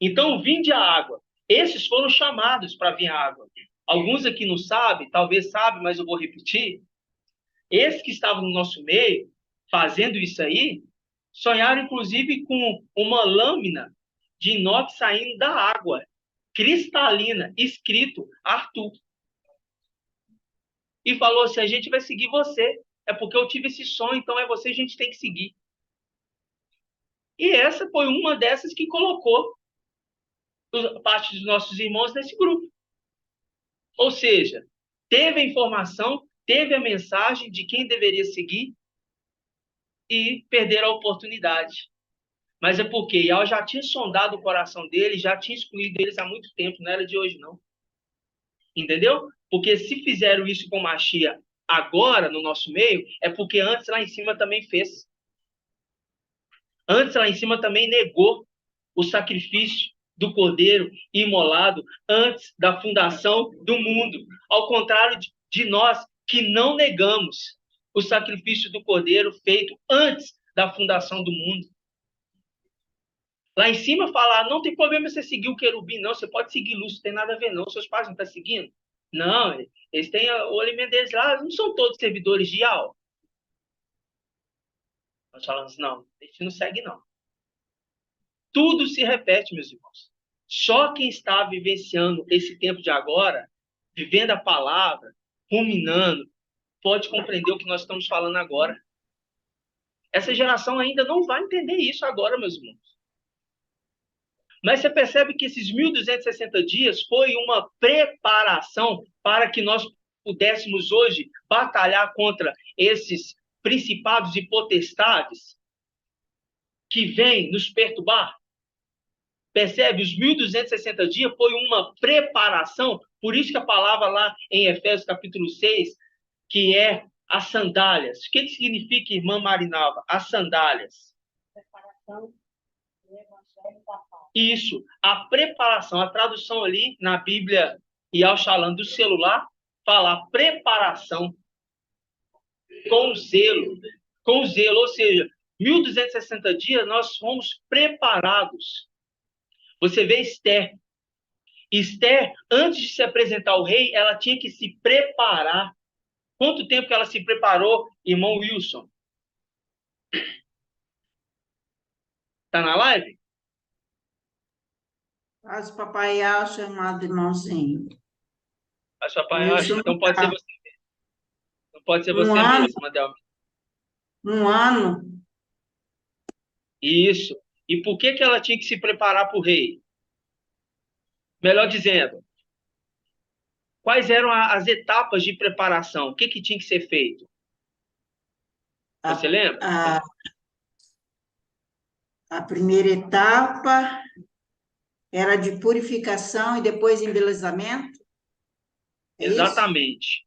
[SPEAKER 2] Então, vinde a água. Esses foram chamados para vir a água. Alguns aqui não sabem, talvez sabem, mas eu vou repetir. Esses que estavam no nosso meio, fazendo isso aí, sonharam inclusive com uma lâmina de inox saindo da água, cristalina, escrito Arthur. E falou assim, a gente vai seguir você. É porque eu tive esse sonho, então é você, a gente tem que seguir. E essa foi uma dessas que colocou parte dos nossos irmãos nesse grupo. Ou seja, teve a informação, teve a mensagem de quem deveria seguir e perderam a oportunidade. Mas é porque Ial já tinha sondado o coração deles, já tinha excluído eles há muito tempo, não era de hoje, não. Entendeu? Porque se fizeram isso com Machia agora, no nosso meio, é porque antes lá em cima também fez. Antes lá em cima também negou o sacrifício do Cordeiro imolado antes da fundação do mundo. Ao contrário de nós, que não negamos o sacrifício do Cordeiro feito antes da fundação do mundo. Lá em cima fala, não tem problema você seguir o querubim, não, você pode seguir luz, não tem nada a ver, não. Seus pais não estão seguindo? Não, eles têm o alimento deles lá, não são todos servidores de Ial. Nós falamos, não, a gente não segue, não. Tudo se repete, meus irmãos. Só quem está vivenciando esse tempo de agora, vivendo a palavra, ruminando, pode compreender o que nós estamos falando agora. Essa geração ainda não vai entender isso agora, meus irmãos. Mas você percebe que esses 1.260 dias foi uma preparação para que nós pudéssemos hoje batalhar contra esses principados e potestades que vêm nos perturbar. Percebe? Os 1.260 dias foi uma preparação, por isso que a palavra lá em Efésios capítulo 6, que é as sandálias. O que significa, irmã Marinalva? As sandálias. Preparação do Evangelho da Paz. Isso, a preparação, a tradução ali na Bíblia Ial Shalom do celular, fala preparação com zelo, ou seja, 1.260 dias nós fomos preparados. Você vê Esther. Esther, antes de se apresentar ao rei, ela tinha que se preparar. Quanto tempo que ela se preparou, irmão Wilson? Tá na live?
[SPEAKER 5] Faz papai acha, amado irmãozinho.
[SPEAKER 2] A sua pai
[SPEAKER 5] Wilson,
[SPEAKER 2] acha? Então pode ser você. Não pode ser
[SPEAKER 5] um
[SPEAKER 2] você
[SPEAKER 5] ano,
[SPEAKER 2] mesmo, Adel.
[SPEAKER 5] um ano.
[SPEAKER 2] Isso. E por que que ela tinha que se preparar para o rei? Melhor dizendo, quais eram as etapas de preparação? O que que tinha que ser feito? Você
[SPEAKER 5] A,
[SPEAKER 2] lembra?
[SPEAKER 5] a, a primeira etapa era de purificação e depois embelezamento. É isso?
[SPEAKER 2] Exatamente.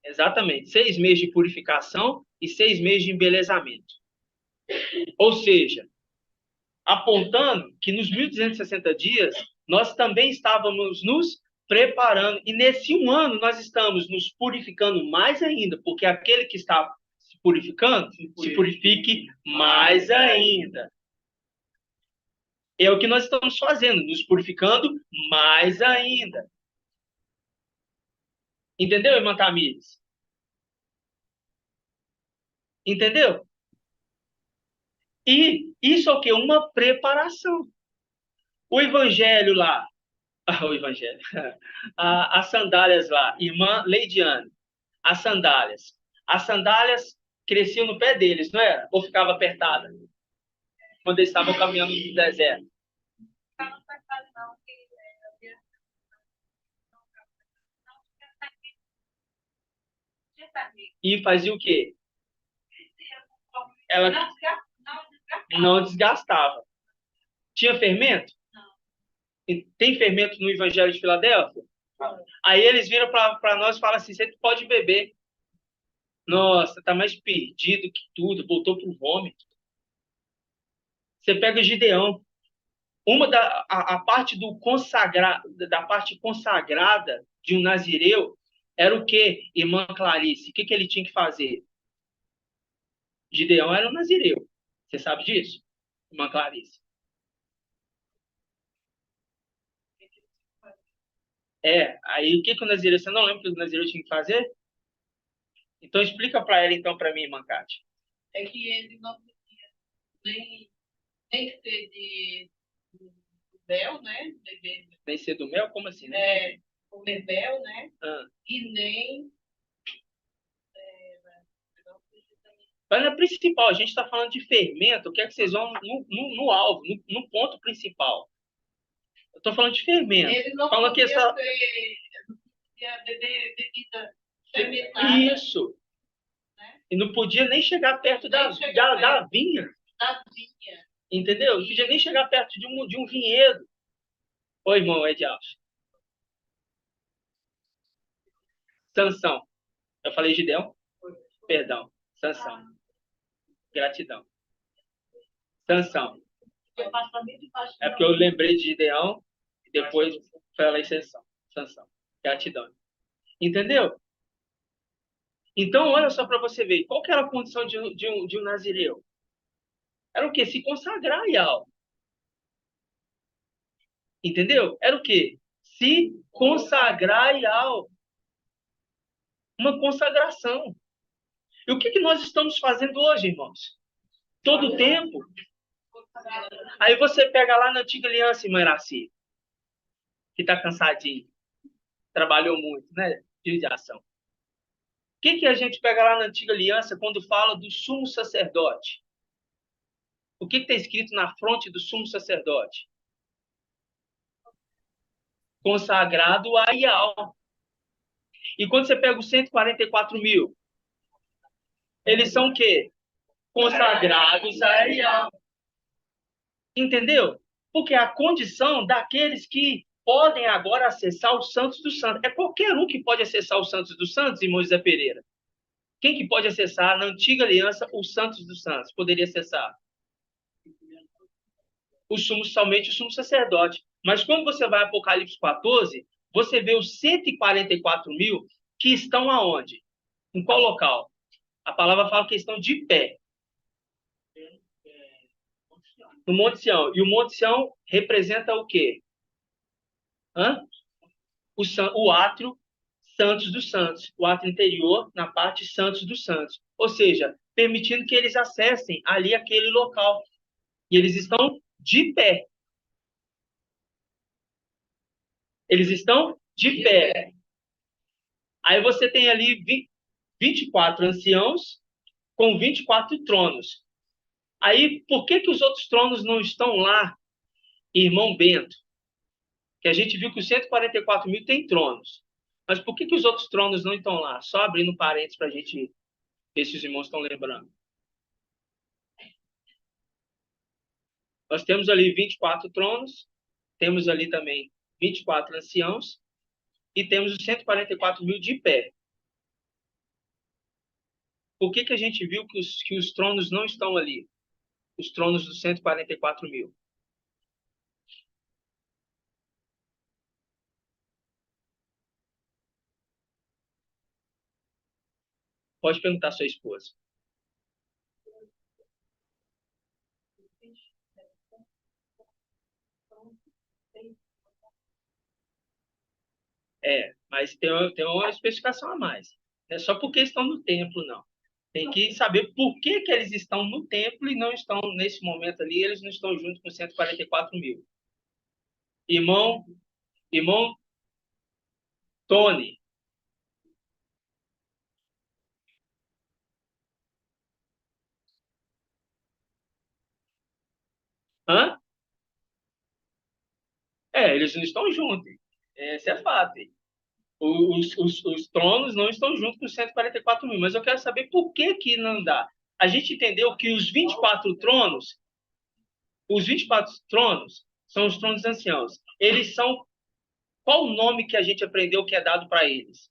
[SPEAKER 2] Exatamente. 6 meses de purificação e 6 meses de embelezamento. Ou seja, apontando que nos 1260 dias nós também estávamos nos preparando. E nesse um ano nós estamos nos purificando mais ainda, porque aquele que está se purificando, se purifique mais ainda. É o que nós estamos fazendo, nos purificando mais ainda. Entendeu, irmã Tamires? Entendeu? E isso é o quê? Uma preparação. O evangelho lá, o evangelho, as sandálias lá, irmã Leidiane, as sandálias. As sandálias cresciam no pé deles, não era? Ou ficava apertada? Quando eles estavam caminhando no deserto. E fazia o quê? Ela não desgastava. Tinha fermento? Tem fermento no Evangelho de Filadélfia? Aí eles viram para nós e falam assim: você pode beber. Nossa, tá mais perdido que tudo, voltou pro vômito. Você pega Gideão. A parte da parte consagrada de um nazireu era o quê, irmã Clarice? O que ele tinha que fazer? Gideão era um nazireu. Você sabe disso, irmã Clarice? Aí o que o nazireu... Você não lembra o que o nazireu tinha que fazer? Então explica para ela, então, para mim, irmã Cátia.
[SPEAKER 6] É que ele não podia nem ser do mel, né?
[SPEAKER 2] Nem ser do mel? Como assim? Né?
[SPEAKER 6] Comer mel, né?
[SPEAKER 2] Ah.
[SPEAKER 6] E nem...
[SPEAKER 2] Mas não é principal, a gente está falando de fermento, quer que vocês vão no alvo, no ponto principal. Eu estou falando de fermento.
[SPEAKER 6] Ele não
[SPEAKER 2] Falando
[SPEAKER 6] podia
[SPEAKER 2] que essa...
[SPEAKER 6] não podia beber bebida fermentada.
[SPEAKER 2] Isso. Né? E não podia nem chegar perto da vinha.
[SPEAKER 6] Da vinha.
[SPEAKER 2] Entendeu? Não podia nem chegar perto de um vinhedo. Oi, irmão Edialson. Sansão. Eu falei Gideão? Perdão. Sansão. Gratidão. Sansão. É porque eu lembrei de Gideão e depois falei Sansão. Gratidão. Entendeu? Então, olha só para você ver. Qual que era a condição de um nazireu? Era o quê? Se consagrar em algo. Entendeu? Era o quê? Se consagrar em algo. Uma consagração. E o que nós estamos fazendo hoje, irmãos? Todo o tempo. Aí você pega lá na antiga aliança, irmã Iraci, que está cansadinho. Trabalhou muito, né? Dia de ação. O que a gente pega lá na antiga aliança quando fala do sumo sacerdote? O que está escrito na fronte do sumo sacerdote? Consagrado a Ial. E quando você pega os 144 mil, eles são o quê? Consagrados a Ial. Entendeu? Porque a condição daqueles que podem agora acessar os Santos dos Santos. É qualquer um que pode acessar os Santos dos Santos, irmão José Pereira. Quem que pode acessar na antiga aliança os Santos dos Santos? Poderia acessar? Somente o sumo sacerdote. Mas quando você vai a Apocalipse 14, você vê os 144 mil que estão aonde? Em qual local? A palavra fala que estão de pé. No Monte Sião. E o Monte Sião representa o quê? o átrio Santos dos Santos, o átrio interior na parte Santos dos Santos. Ou seja, permitindo que eles acessem ali aquele local. E eles estão de pé. Eles estão de pé. Aí você tem ali 24 anciãos com 24 tronos. Aí, por que os outros tronos não estão lá, irmão Bento? Que a gente viu que os 144 mil tem tronos. Mas por que os outros tronos não estão lá? Só abrindo parênteses para a gente ver se os irmãos estão lembrando. Nós temos ali 24 tronos, temos ali também 24 anciãos e temos os 144 mil de pé. Por que a gente viu que os tronos não estão ali? Os tronos dos 144 mil. Pode perguntar à sua esposa. Mas tem uma especificação a mais. Não é só porque estão no templo, não. Tem que saber por que eles estão no templo e não estão, nesse momento ali, eles não estão junto com 144 mil. Irmão Tony. Hã? Eles não estão juntos. Esse é fato. Os tronos não estão juntos com os 144 mil, mas eu quero saber por que não dá. A gente entendeu que os 24 tronos são os tronos anciãos. Eles são... Qual o nome que a gente aprendeu que é dado para eles?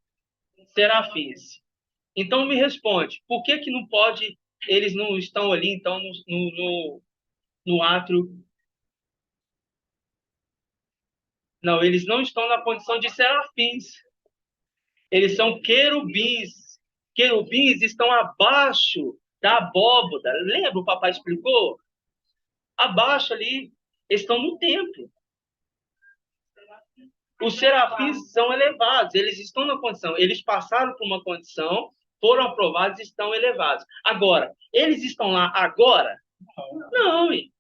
[SPEAKER 2] Serafins. Então me responde, por que não pode... Eles não estão ali, então, no átrio? Não, eles não estão na condição de serafins. Eles são querubins. Querubins estão abaixo da abóboda. Lembra, o papai explicou? Abaixo ali, estão no templo. Os serafins são elevados, eles estão na condição, eles passaram por uma condição, foram aprovados e estão elevados. Agora, eles estão lá agora? Não, eles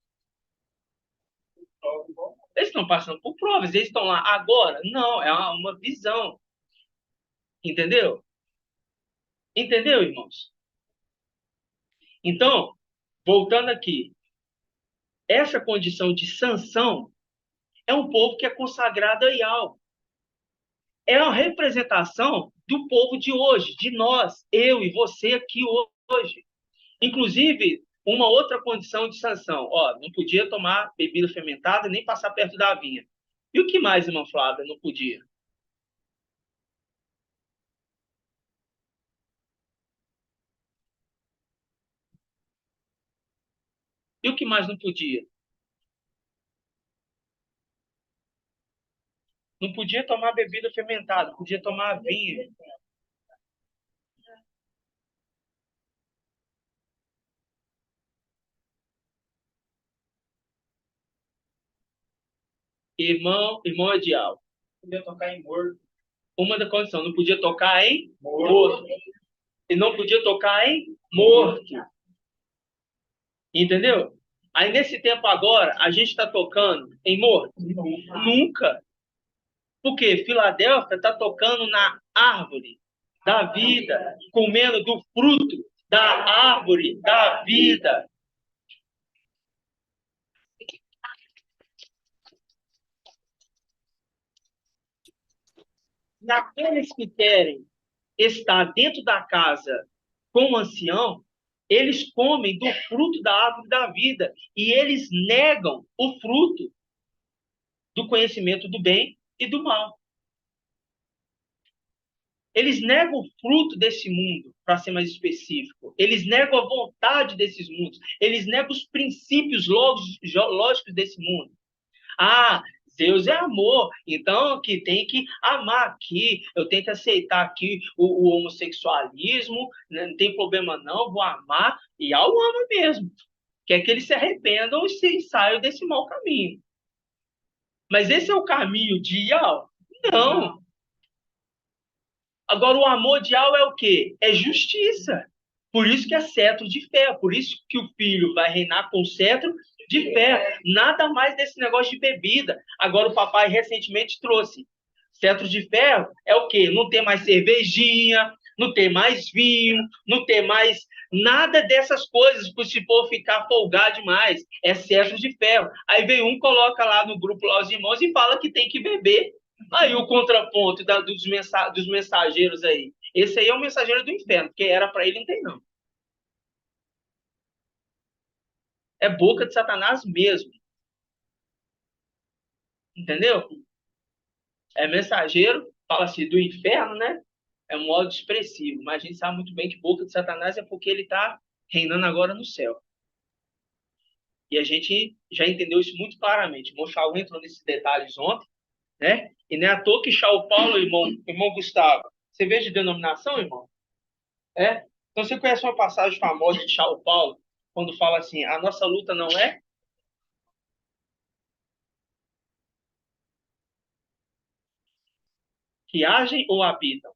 [SPEAKER 2] estão passando por provas, eles estão lá agora? Não, é uma visão. Entendeu? Entendeu, irmãos? Então, voltando aqui, essa condição de sanção é um povo que é consagrado a Yahweh. É a representação do povo de hoje, de nós, eu e você aqui hoje. Inclusive, uma outra condição de sanção. Não podia tomar bebida fermentada nem passar perto da vinha. E o que mais, irmã Flávia, não podia? E o que mais não podia? Não podia tomar bebida fermentada, podia tomar vinho. Irmão Edial. Podia tocar em morto. Uma da condição, não podia tocar em morto. E não podia tocar em morto. Entendeu? Aí, nesse tempo agora, a gente está tocando em morto? Nunca. Porque Filadélfia está tocando na árvore da vida, comendo do fruto da árvore da vida. Naqueles que querem estar dentro da casa com o ancião, eles comem do fruto da árvore da vida e eles negam o fruto do conhecimento do bem e do mal. Eles negam o fruto desse mundo, para ser mais específico. Eles negam a vontade desses mundos. Eles negam os princípios lógicos desse mundo. Deus é amor, então que tem que amar aqui, eu tenho que aceitar aqui o homossexualismo, né? Não tem problema não, vou amar, e eu amo mesmo. Quer que eles se arrependam e saiam desse mau caminho. Mas esse é o caminho de Yahweh? Não. Agora, o amor de Al é o quê? É justiça. Por isso que é cetro de ferro. Por isso que o filho vai reinar com cetro de ferro. Nada mais desse negócio de bebida. Agora, o papai recentemente trouxe. Cetro de ferro é o quê? Não ter mais cervejinha, não ter mais vinho, não ter mais nada dessas coisas, se for ficar folgado demais. É cetro de ferro. Aí vem um, coloca lá no grupo lá os irmãos e fala que tem que beber. Aí o contraponto dos mensageiros aí. Esse aí é o mensageiro do inferno, porque era para ele, não tem não. É boca de Satanás mesmo. Entendeu? É mensageiro, fala assim, do inferno, né? É um modo expressivo, mas a gente sabe muito bem que boca de Satanás é porque ele está reinando agora no céu. E a gente já entendeu isso muito claramente. O irmão Shaul entrou nesses detalhes ontem, né? E não é à toa que Shaul Paulo, irmão Gustavo, você vê de denominação, irmão? É? Então você conhece uma passagem famosa de Shaul Paulo, quando fala assim, a nossa luta não é que agem ou habitam?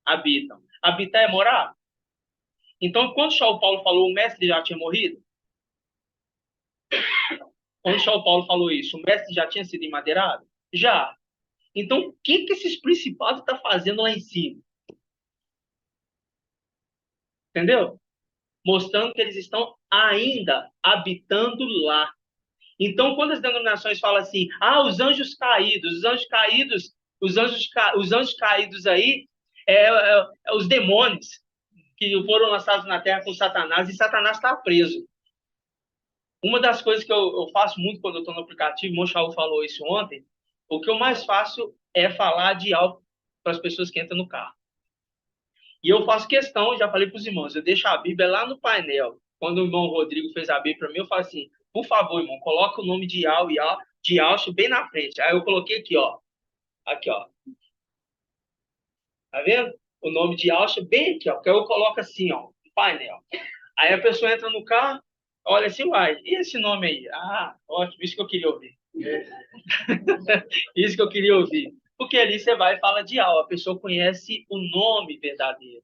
[SPEAKER 2] Habitam. Habitar é morar? Então, quando Shaul Paulo falou, o mestre já tinha morrido? Quando Shaul Paulo falou isso, o mestre já tinha sido emadeirado? Já. Então, o que esses principados estão fazendo lá em cima? Entendeu? Mostrando que eles estão ainda habitando lá. Então, quando as denominações falam assim, os anjos caídos, os anjos caídos aí é os demônios que foram lançados na terra com Satanás, e Satanás está preso. Uma das coisas que eu faço muito quando eu estou no aplicativo, o Monchal falou isso ontem, o que eu mais faço é falar de algo para as pessoas que entram no carro. E eu faço questão, já falei para os irmãos, eu deixo a Bíblia lá no painel. Quando o irmão Rodrigo fez a Bíblia para mim, eu falo assim, por favor, irmão, coloca o nome de Al e Al, de Alcho bem na frente. Aí eu coloquei aqui, ó. Aqui, ó. Tá vendo? O nome de Alcho bem aqui, ó. Que eu coloco assim, ó, no painel. Aí a pessoa entra no carro, olha assim, uai, e esse nome aí? Ah, ótimo, isso que eu queria ouvir. Isso que eu queria ouvir. Porque ali você vai e fala de Al, a pessoa conhece o nome verdadeiro.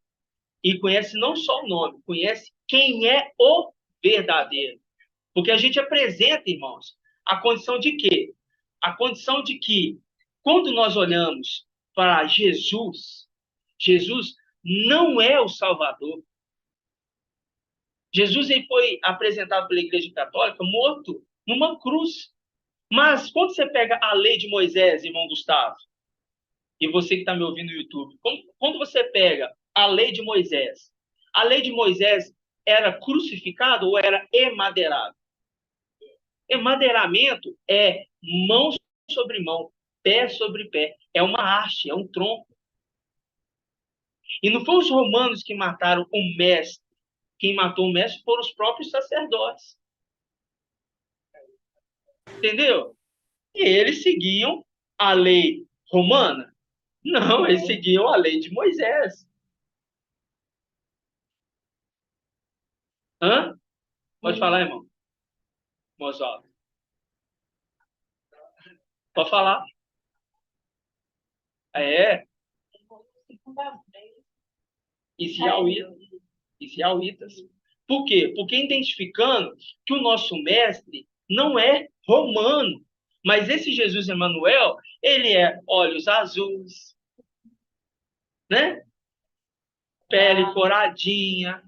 [SPEAKER 2] E conhece não só o nome, conhece quem é o verdadeiro. Porque a gente apresenta, irmãos, a condição de quê? A condição de que, quando nós olhamos para Jesus, Jesus não é o Salvador. Jesus ele foi apresentado pela Igreja Católica morto numa cruz. Mas quando você pega a lei de Moisés, irmão Gustavo, e você que está me ouvindo no YouTube, quando você pega a lei de Moisés era crucificado ou era emadeirado? Emadeiramento é mão sobre mão, pé sobre pé. É uma haste, é um tronco. E não foram os romanos que mataram o mestre. Quem matou o mestre foram os próprios sacerdotes. Entendeu? E eles seguiam a lei romana? Não, eles seguiam a lei de Moisés. Hã? Pode falar, irmão. Mozart. Pode falar. É. Israelitas. Por quê? Porque identificando que o nosso mestre não é romano, mas esse Jesus Emanuel, ele é olhos azuis, né? Pele coradinha,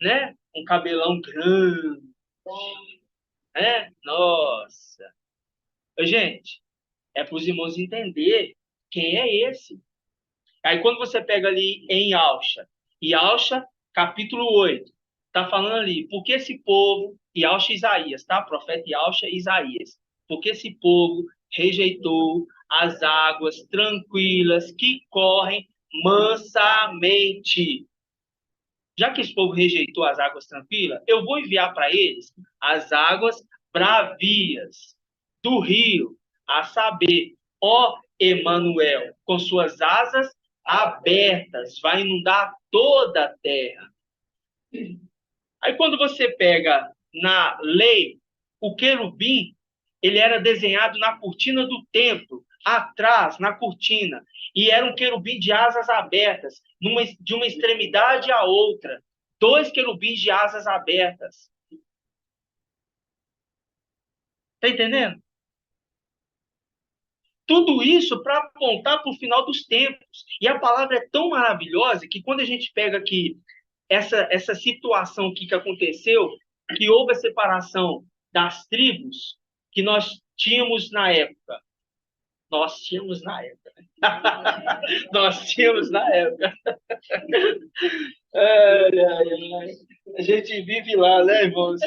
[SPEAKER 2] né? Um cabelão grande, né? Nossa. Gente, é para os irmãos entender quem é esse. Aí quando você pega ali em Alcha, e Alcha, capítulo 8, está falando ali, porque esse povo, e Alcha Isaías, tá? Profeta Alcha Isaías, porque esse povo rejeitou as águas tranquilas que correm mansamente. Já que esse povo rejeitou as águas tranquilas, eu vou enviar para eles as águas bravias do rio, a saber, ó Emanuel, com suas asas abertas, vai inundar toda a terra. Aí quando você pega na lei, o querubim, ele era desenhado na cortina do templo, atrás, na cortina, e era um querubim de asas abertas, de uma extremidade à outra. 2 querubins de asas abertas. Está entendendo? Tudo isso para apontar para o final dos tempos. E a palavra é tão maravilhosa que quando a gente pega aqui essa situação que aconteceu, que houve a separação das tribos que nós tínhamos na época. Nós tínhamos na época. Nós tínhamos na época. Ai, ai, ai. A gente vive lá, né, irmãos?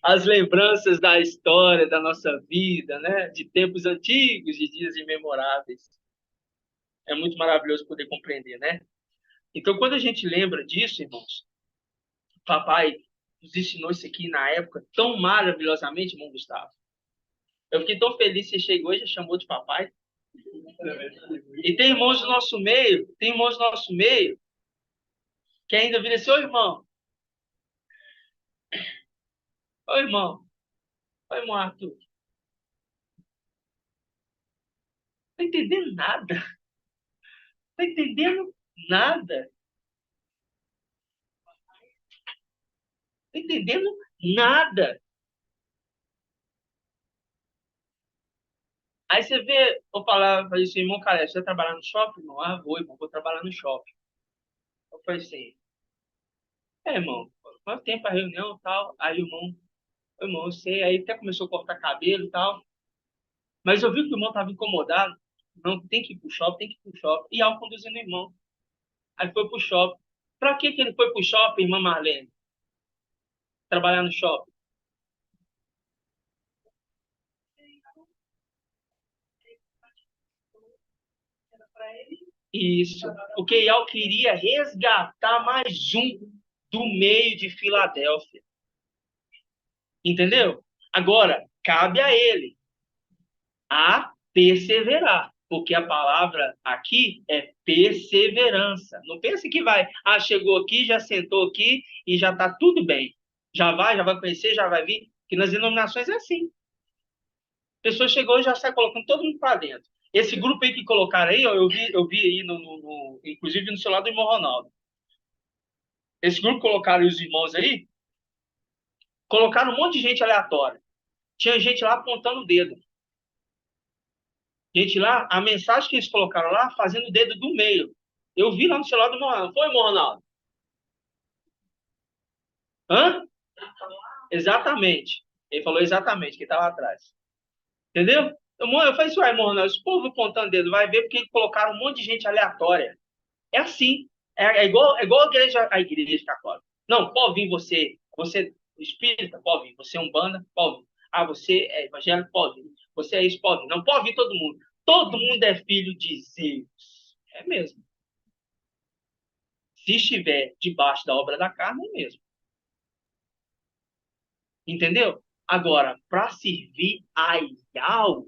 [SPEAKER 2] As lembranças da história, da nossa vida, né? De tempos antigos, de dias imemoráveis. É muito maravilhoso poder compreender, né? Então, quando a gente lembra disso, irmãos, papai nos ensinou isso aqui na época tão maravilhosamente, irmão Gustavo. Eu fiquei tão feliz que você chegou e já chamou de papai. E tem irmãos do nosso meio, que ainda vira assim, ô irmão, ô irmão Arthur, não tá entendendo nada, tá entendendo nada, tá entendendo nada. Aí você vê, eu falava para isso, irmão, cara, você vai trabalhar no shopping? Irmão, vou, irmão, vou trabalhar no shopping. Eu falei assim, irmão, quanto tempo a reunião e tal? Aí o irmão, eu sei, aí até começou a cortar cabelo e tal. Mas eu vi que o irmão estava incomodado. Não, tem que ir pro shopping, tem que ir pro shopping. E ao conduzindo o irmão. Aí foi pro shopping. Pra que ele foi pro shopping, irmã Marlene? Trabalhar no shopping. Isso. Porque Ial queria resgatar mais um do meio de Filadélfia. Entendeu? Agora, cabe a ele a perseverar. Porque a palavra aqui é perseverança. Não pense que vai, chegou aqui, já sentou aqui e já está tudo bem. Já vai conhecer, já vai vir. Que nas denominações é assim. A pessoa chegou e já sai colocando todo mundo para dentro. Esse grupo aí que colocaram aí, ó, eu vi aí, inclusive no celular do irmão Ronaldo. Esse grupo colocaram os irmãos aí, colocaram um monte de gente aleatória. Tinha gente lá apontando o dedo. Gente lá, a mensagem que eles colocaram lá, fazendo o dedo do meio. Eu vi lá no celular do irmão Ronaldo. Foi, irmão Ronaldo? Hã? Exatamente. Ele falou exatamente, que estava atrás. Entendeu? Eu falei assim, irmão Ronaldo, esse povo apontando o dedo, vai ver porque colocaram um monte de gente aleatória. É assim. É igual a igreja católica. Não, pode vir você espírita, pode vir. Você é umbanda, pode vir. Você é evangélico, pode vir. Você é isso, pode vir. Não pode vir todo mundo. Todo mundo é filho de Zeus. É mesmo. Se estiver debaixo da obra da carne, é mesmo. Entendeu? Agora, para servir a Iau,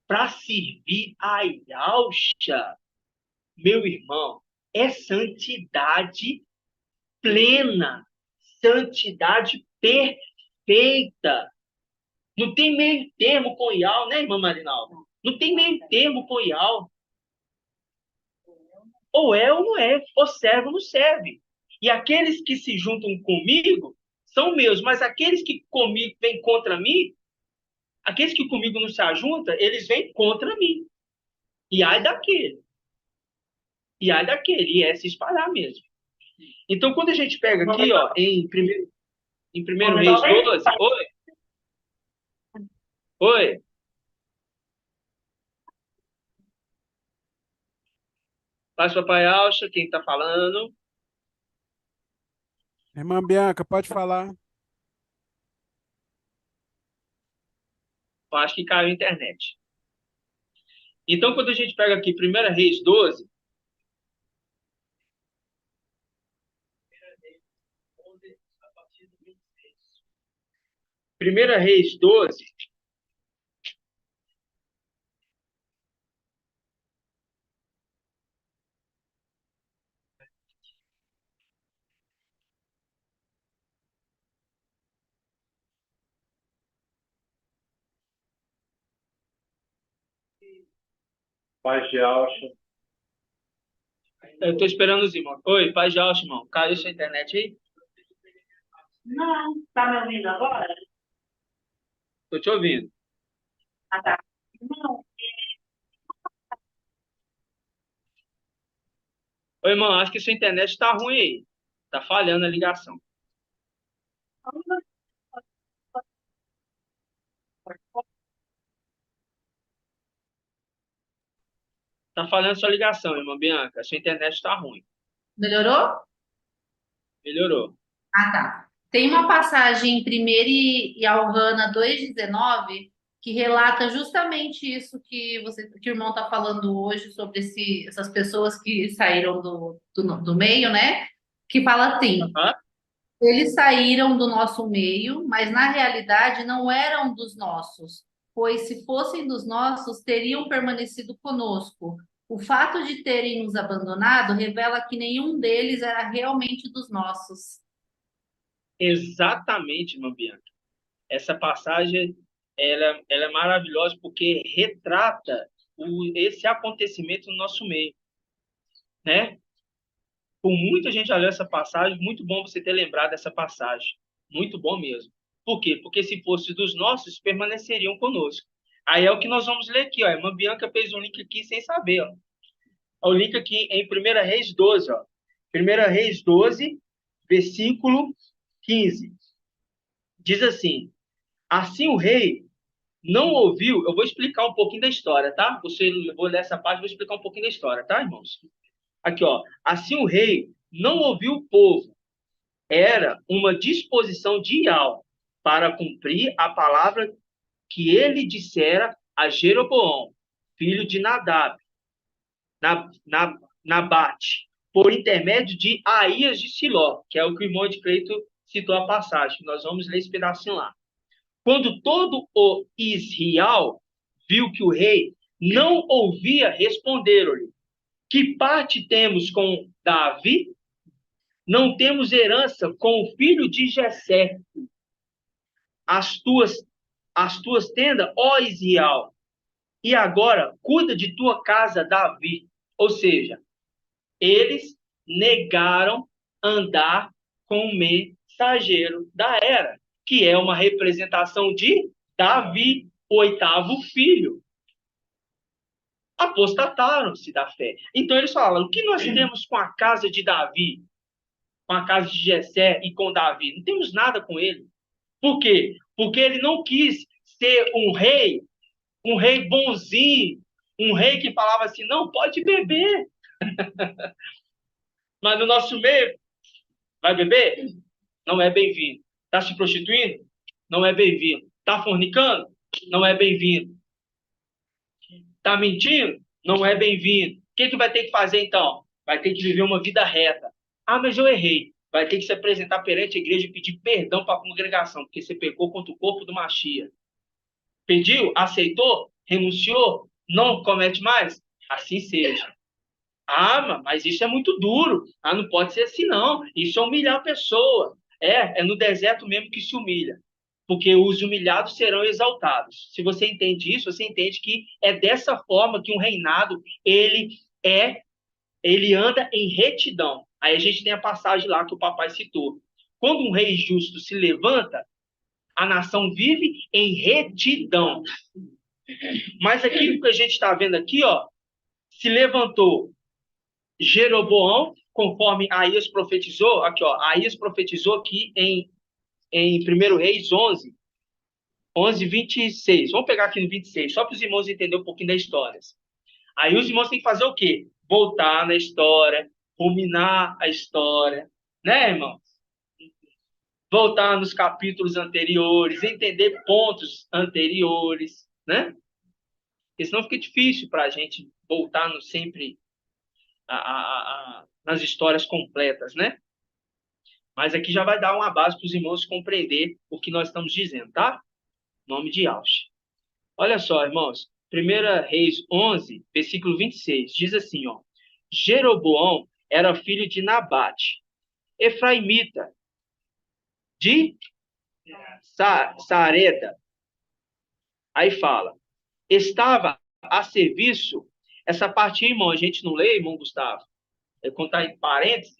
[SPEAKER 2] para servir a Yausha, meu irmão, é santidade plena, santidade perfeita. Não tem meio termo com Iau, né, irmã Marinaldo? Não tem meio termo com Iau. Ou é ou não é, ou serve ou não serve. E aqueles que se juntam comigo são meus, mas aqueles que comigo vêm contra mim, aqueles que comigo não se ajuntam, eles vêm contra mim. E ai daquele. E ai daquele. E é se espalhar mesmo. Então, quando a gente pega aqui, ó, em primeiro Reis 12, oi, oi, paz papai Alcha, quem está falando?
[SPEAKER 1] Irmã Bianca, pode falar.
[SPEAKER 2] Eu acho que caiu a internet. Então, quando a gente pega aqui 1 Reis 12, 1 Reis 12,
[SPEAKER 7] Paz de Alcha.
[SPEAKER 2] Eu tô esperando os irmãos. Oi, paz de Alcha, irmão. Caiu sua internet aí?
[SPEAKER 8] Não, tá me ouvindo agora?
[SPEAKER 2] Tô te ouvindo.
[SPEAKER 8] Ah, tá. Não,
[SPEAKER 2] Oi, irmão, acho que sua internet tá ruim aí. Tá falhando a ligação. Tá falhando sua ligação, irmã Bianca. Sua internet tá ruim.
[SPEAKER 6] Melhorou?
[SPEAKER 2] Melhorou.
[SPEAKER 6] Ah, tá. Tem uma passagem em 1 e Alvana 2,19 que relata justamente isso que o irmão está falando hoje sobre essas pessoas que saíram do meio, né? Que fala assim:
[SPEAKER 2] Hã?
[SPEAKER 6] eles saíram do nosso meio, mas na realidade não eram dos nossos, pois se fossem dos nossos, teriam permanecido conosco. O fato de terem nos abandonado revela que nenhum deles era realmente dos nossos.
[SPEAKER 2] Exatamente, irmã Bianca. Essa passagem ela é maravilhosa porque retrata esse acontecimento no nosso meio, né? Por muita gente já leu essa passagem, muito bom você ter lembrado dessa passagem. Muito bom mesmo. Por quê? Porque se fosse dos nossos, permaneceriam conosco. Aí é o que nós vamos ler aqui, ó. A irmã Bianca fez um link aqui sem saber, ó. O link aqui em 1 Reis 12, ó. 1 Reis 12, versículo 15. Diz assim: assim o rei não ouviu. Eu vou explicar um pouquinho da história, tá? Vou ler essa parte e vou explicar um pouquinho da história, tá, irmãos? Aqui, ó. Assim o rei não ouviu o povo. Era uma disposição de Iau para cumprir a palavra que ele dissera a Jeroboão, filho de Nadab, Nabate, por intermédio de Aías de Siló, que é o que o irmão de Cleito citou a passagem. Nós vamos ler esse pedacinho lá. Quando todo o Israel viu que o rei não ouvia, responderam-lhe: que parte temos com Davi? Não temos herança com o filho de Jessé. As tuas, as tuas tendas, ó Israel, e agora cuida de tua casa, Davi. Ou seja, eles negaram andar com o mensageiro da era, que é uma representação de Davi, o oitavo filho. Apostataram-se da fé. Então eles falam: o que nós temos com a casa de Davi, com a casa de Jessé e com Davi? Não temos nada com ele. Por quê? Porque ele não quis ser um rei bonzinho, um rei que falava assim: não, pode beber. Mas no nosso meio, vai beber? Não é bem-vindo. Está se prostituindo? Não é bem-vindo. Está fornicando? Não é bem-vindo. Está mentindo? Não é bem-vindo. O que vai ter que fazer então? Vai ter que viver uma vida reta. Ah, mas eu errei. Vai ter que se apresentar perante a igreja e pedir perdão para a congregação, porque você pecou contra o corpo do Machia. Pediu? Aceitou? Renunciou? Não comete mais? Assim seja. Ah, mas isso é muito duro. Ah, não pode ser assim, não. Isso é humilhar a pessoa. É no deserto mesmo que se humilha. Porque os humilhados serão exaltados. Se você entende isso, você entende que é dessa forma que um reinado, ele anda em retidão. Aí a gente tem a passagem lá que o papai citou. Quando um rei justo se levanta, a nação vive em retidão. Mas aquilo que a gente está vendo aqui, ó, se levantou Jeroboão, conforme Aías profetizou, aqui, ó, Aías profetizou aqui em 1 Reis 11, 26. Vamos pegar aqui no 26, só para os irmãos entenderem um pouquinho da história. Aí os irmãos têm que fazer o quê? Voltar na história, ruminar a história, né, irmãos? Voltar nos capítulos anteriores, entender pontos anteriores, né? Porque senão fica difícil para a gente voltar sempre nas histórias completas, né? Mas aqui já vai dar uma base para os irmãos compreender o que nós estamos dizendo, tá? Nome de Alche. Olha só, irmãos. 1 Reis 11, versículo 26, diz assim, ó. Jeroboão era filho de Nabate, efraimita, de Sareda. Aí fala, estava a serviço Essa parte aí, irmão, a gente não lê, irmão Gustavo. Quando tá em parênteses,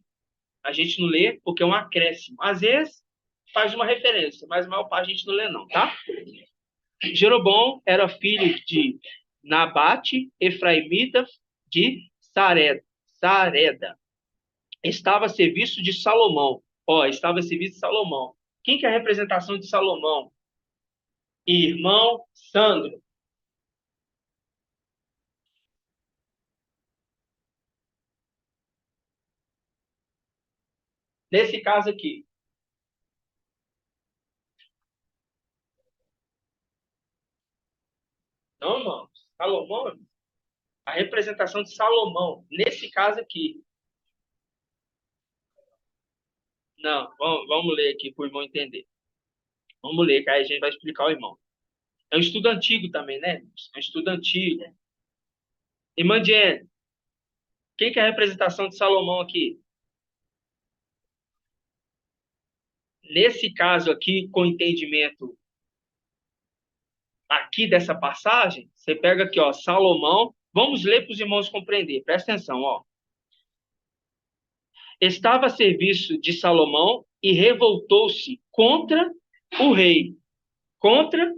[SPEAKER 2] a gente não lê porque é um acréscimo. Às vezes, faz uma referência, mas a maior parte a gente não lê não, tá? Jeroboão era filho de Nabate, Efraimita de Sareda. Estava a serviço de Salomão. Ó, estava a serviço de Salomão. Quem que é a representação de Salomão? Irmão Sandro. Nesse caso aqui. Não, irmão. Salomão, a representação de Salomão. Nesse caso aqui. Não, vamos ler aqui para o irmão entender. Vamos ler, que aí a gente vai explicar ao irmão. É um estudo antigo também, né? É um estudo antigo. Irmã Diane, quem que é a representação de Salomão aqui? Nesse caso aqui, com entendimento aqui dessa passagem, você pega aqui, ó, Salomão. Vamos ler para os irmãos compreender. Presta atenção, ó. Estava a serviço de Salomão e revoltou-se contra o rei. Contra,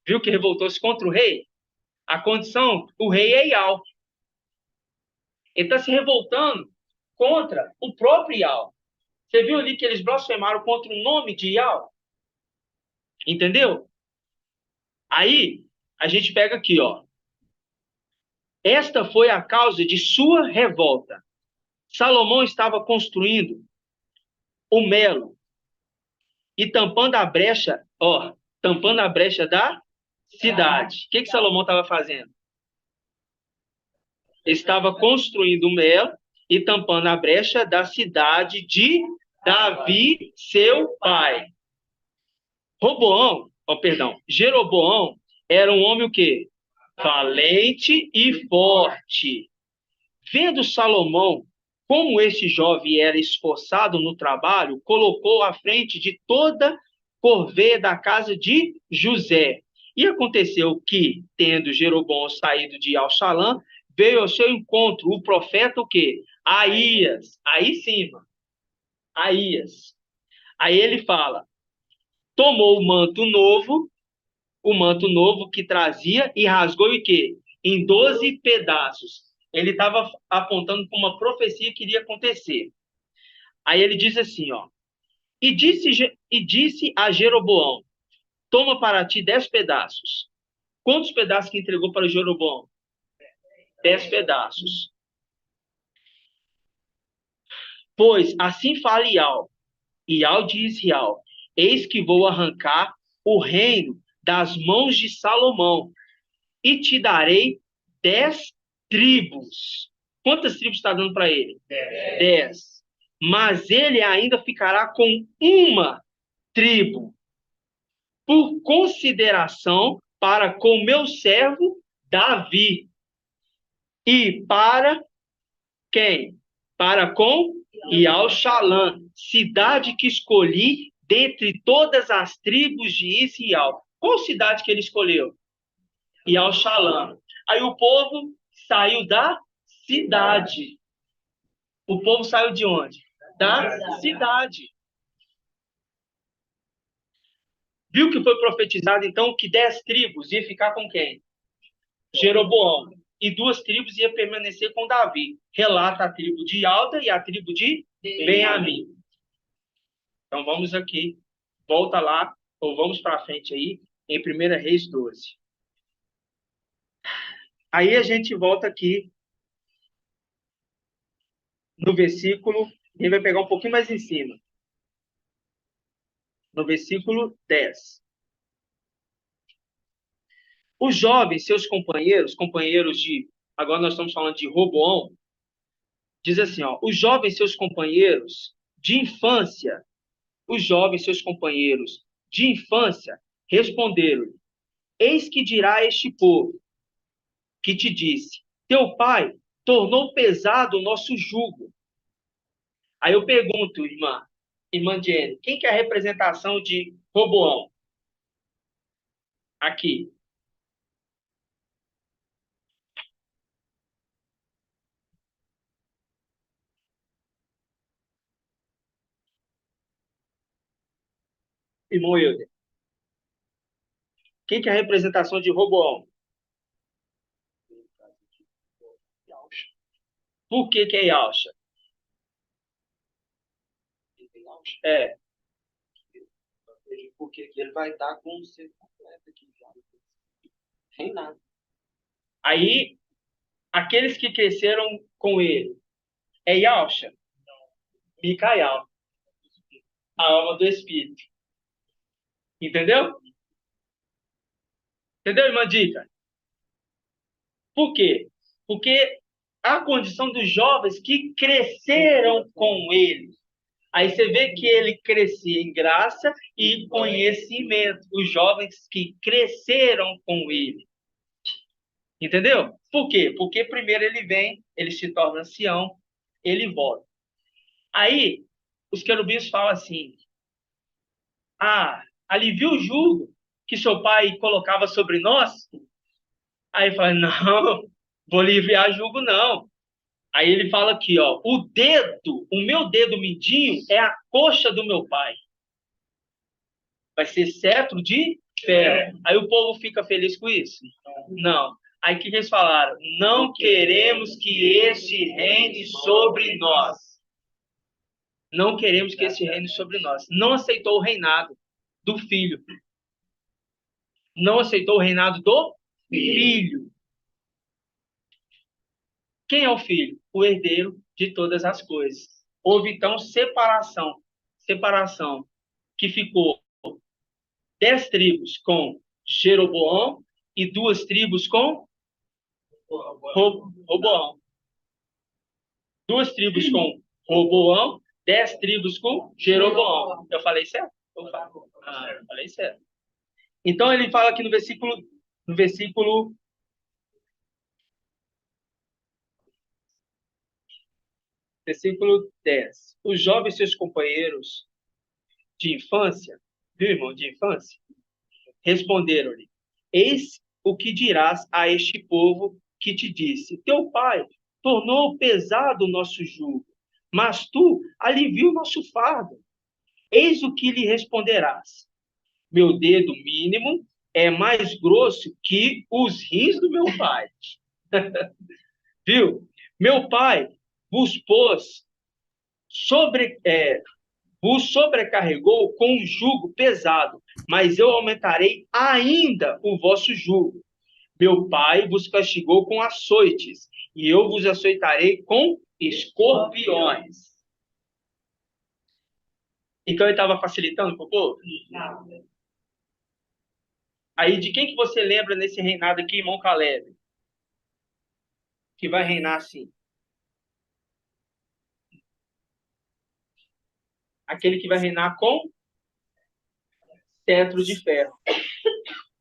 [SPEAKER 2] viu que revoltou-se contra o rei? A condição, o rei é Iau. Ele está se revoltando contra o próprio Iau. Você viu ali que eles blasfemaram contra o nome de Iau? Entendeu? Aí, a gente pega aqui, ó. Esta foi a causa de sua revolta. Salomão estava construindo o melo e tampando a brecha, ó, tampando a brecha da cidade. O que Salomão estava fazendo? Estava construindo o melo e tampando a brecha da cidade de Davi, seu pai. Jeroboão era um homem o quê? Valente e forte. Vendo Salomão como esse jovem era esforçado no trabalho, colocou à frente de toda corveia da casa de José. E aconteceu que, tendo Jeroboão saído de Al-Shalã, veio ao seu encontro o profeta o quê? Aías. Aí sim, mano. Aías. Aí ele fala, tomou o manto novo que trazia e rasgou o quê? Em 12 pedaços. Ele estava apontando para uma profecia que iria acontecer. Aí ele diz assim, ó. E disse a Jeroboão, toma para ti 10 pedaços. Quantos pedaços que entregou para Jeroboão? 10 pedaços. Pois assim fala Iau de Israel, eis que vou arrancar o reino das mãos de Salomão e te darei 10 tribos. Quantas tribos está dando para ele? 10. Mas ele ainda ficará com uma tribo, por consideração para com meu servo Davi. E para quem? Para com Ial-Shalã, cidade que escolhi dentre todas as tribos de Israel. Qual cidade que ele escolheu? Ial-Shalã. Aí o povo saiu da cidade. O povo saiu de onde? Da cidade. Viu que foi profetizado, então, que 10 tribos ia ficar com quem? Jeroboão. E 2 tribos ia permanecer com Davi. Relata a tribo de Alda e a tribo de Benjamim. Então, vamos aqui. Volta lá, ou vamos para frente aí, em 1 Reis 12. Aí a gente volta aqui no versículo, e vai pegar um pouquinho mais em cima. No versículo 10. Os jovens, seus companheiros de... Agora nós estamos falando de Roboão. Diz assim, ó. Os jovens, seus companheiros de infância, responderam-lhe, eis que dirá este povo, que te disse, teu pai tornou pesado o nosso jugo. Aí eu pergunto, irmã Jenny, quem que é a representação de Roboão? Aqui. irmão Euler? Quem que é a representação de Roboão? Por que que é Yalcha? É.
[SPEAKER 7] Porque ele vai estar com o ser completo aqui já. Reinado.
[SPEAKER 2] Aí, aqueles que cresceram com ele, é Yalcha? Micael, a alma do Espírito. Entendeu? Entendeu, irmã Dica? Por quê? Porque a condição dos jovens que cresceram com ele. Aí você vê que ele crescia em graça e conhecimento. Os jovens que cresceram com ele. Entendeu? Por quê? Porque primeiro ele vem, ele se torna ancião, ele volta. Aí, os querubins falam assim, alivia o jugo que seu pai colocava sobre nós. Aí fala, não, vou aliviar jugo não. Aí ele fala aqui, ó, o meu dedo mindinho é a coxa do meu pai. Vai ser cetro de ferro. Aí o povo fica feliz com isso? Não. Aí o que eles falaram? Não queremos que este reine sobre nós. Não queremos que este reine sobre nós. Não aceitou o reinado do filho. Não aceitou o reinado do filho. Quem é o filho? O herdeiro de todas as coisas. Houve, então, separação. Separação que ficou 10 tribos com Jeroboão e 2 tribos com Roboão. 2 tribos com Roboão, 10 tribos com Jeroboão. Eu falei certo? Eu falei certo. Então, ele fala aqui no versículo 10. Os jovens, seus companheiros de infância, viu, irmão, de infância, responderam-lhe, eis o que dirás a este povo que te disse, teu pai tornou pesado o nosso jugo, mas tu alivia o nosso fardo. Eis o que lhe responderás. Meu dedo mínimo é mais grosso que os rins do meu pai. Viu? Meu pai vos sobrecarregou com um jugo pesado, mas eu aumentarei ainda o vosso jugo. Meu pai vos castigou com açoites, e eu vos açoitarei com escorpiões. Então ele estava facilitando para o povo? Não. Aí de quem que você lembra nesse reinado aqui, irmão Caleb? Que vai reinar assim? Aquele que vai reinar com cetro de ferro.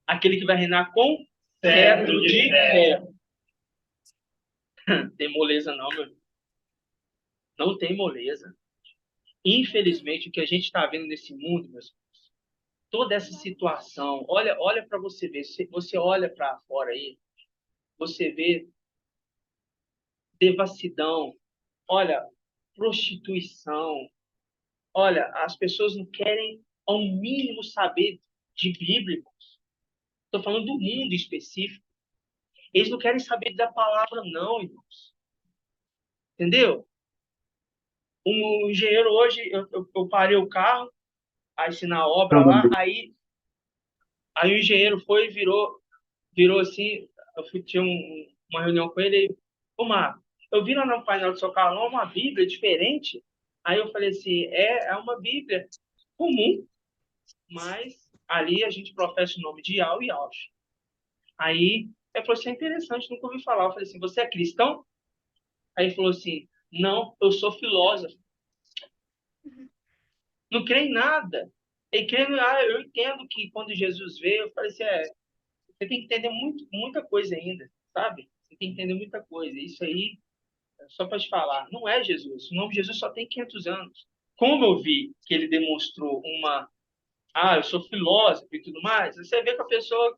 [SPEAKER 2] Aquele que vai reinar com cetro de ferro. Tem moleza não, meu irmão. Não tem moleza. Infelizmente, o que a gente está vendo nesse mundo, meus irmãos, toda essa situação, olha para você ver, você olha para fora aí, você vê devassidão, olha, prostituição, olha, as pessoas não querem ao mínimo saber de bíblicos. Estou falando do mundo específico. Eles não querem saber da palavra não, irmãos. Entendeu? Um engenheiro hoje, eu parei o carro, aí na obra lá, aí o engenheiro foi e virou assim, tinha uma reunião com ele, ô Marco, eu vi lá no painel do seu carro uma Bíblia diferente. Aí eu falei assim, é uma Bíblia comum, mas ali a gente professa o nome de Yahweh e Yahweh. Aí ele falou assim, é interessante, nunca ouvi falar. Eu falei assim, você é cristão? Aí ele falou assim, não, eu sou filósofo. Não creio em nada. Ele crê, eu entendo que quando Jesus veio, eu falei assim, você tem que entender muita coisa ainda, sabe? Você tem que entender muita coisa. Isso aí, só para te falar, não é Jesus. O nome de Jesus só tem 500 anos. Como eu vi que ele demonstrou eu sou filósofo e tudo mais, você vê que a pessoa...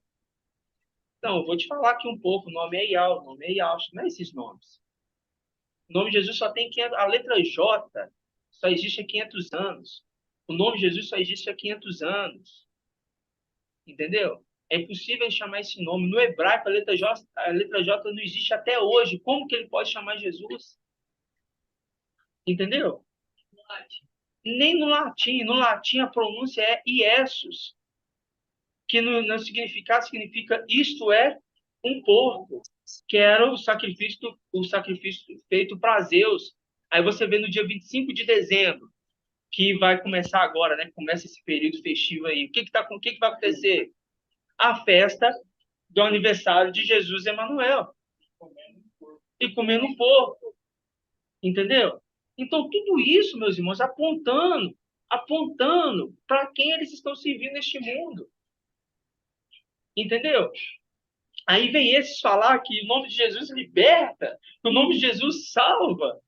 [SPEAKER 2] Não, eu vou te falar aqui um pouco, o nome é Ial, o nome é Ial, não é esses nomes. O nome de Jesus só tem 500, a letra J só existe há 500 anos. O nome Jesus só existe há 500 anos. Entendeu? É impossível ele chamar esse nome. No hebraico, a letra J não existe até hoje. Como que ele pode chamar Jesus? Entendeu? Nem no latim. No latim, a pronúncia é Iesus, que no significado significa isto é um porco, que era o sacrifício feito para Zeus. Aí você vê no dia 25 de dezembro, que vai começar agora, né? Começa esse período festivo aí. O que vai acontecer? A festa do aniversário de Jesus Emanuel. E comendo um porco. Entendeu? Então, tudo isso, meus irmãos, apontando para quem eles estão servindo neste mundo. Entendeu? Aí vem esses falar que o nome de Jesus liberta, que o nome de Jesus salva.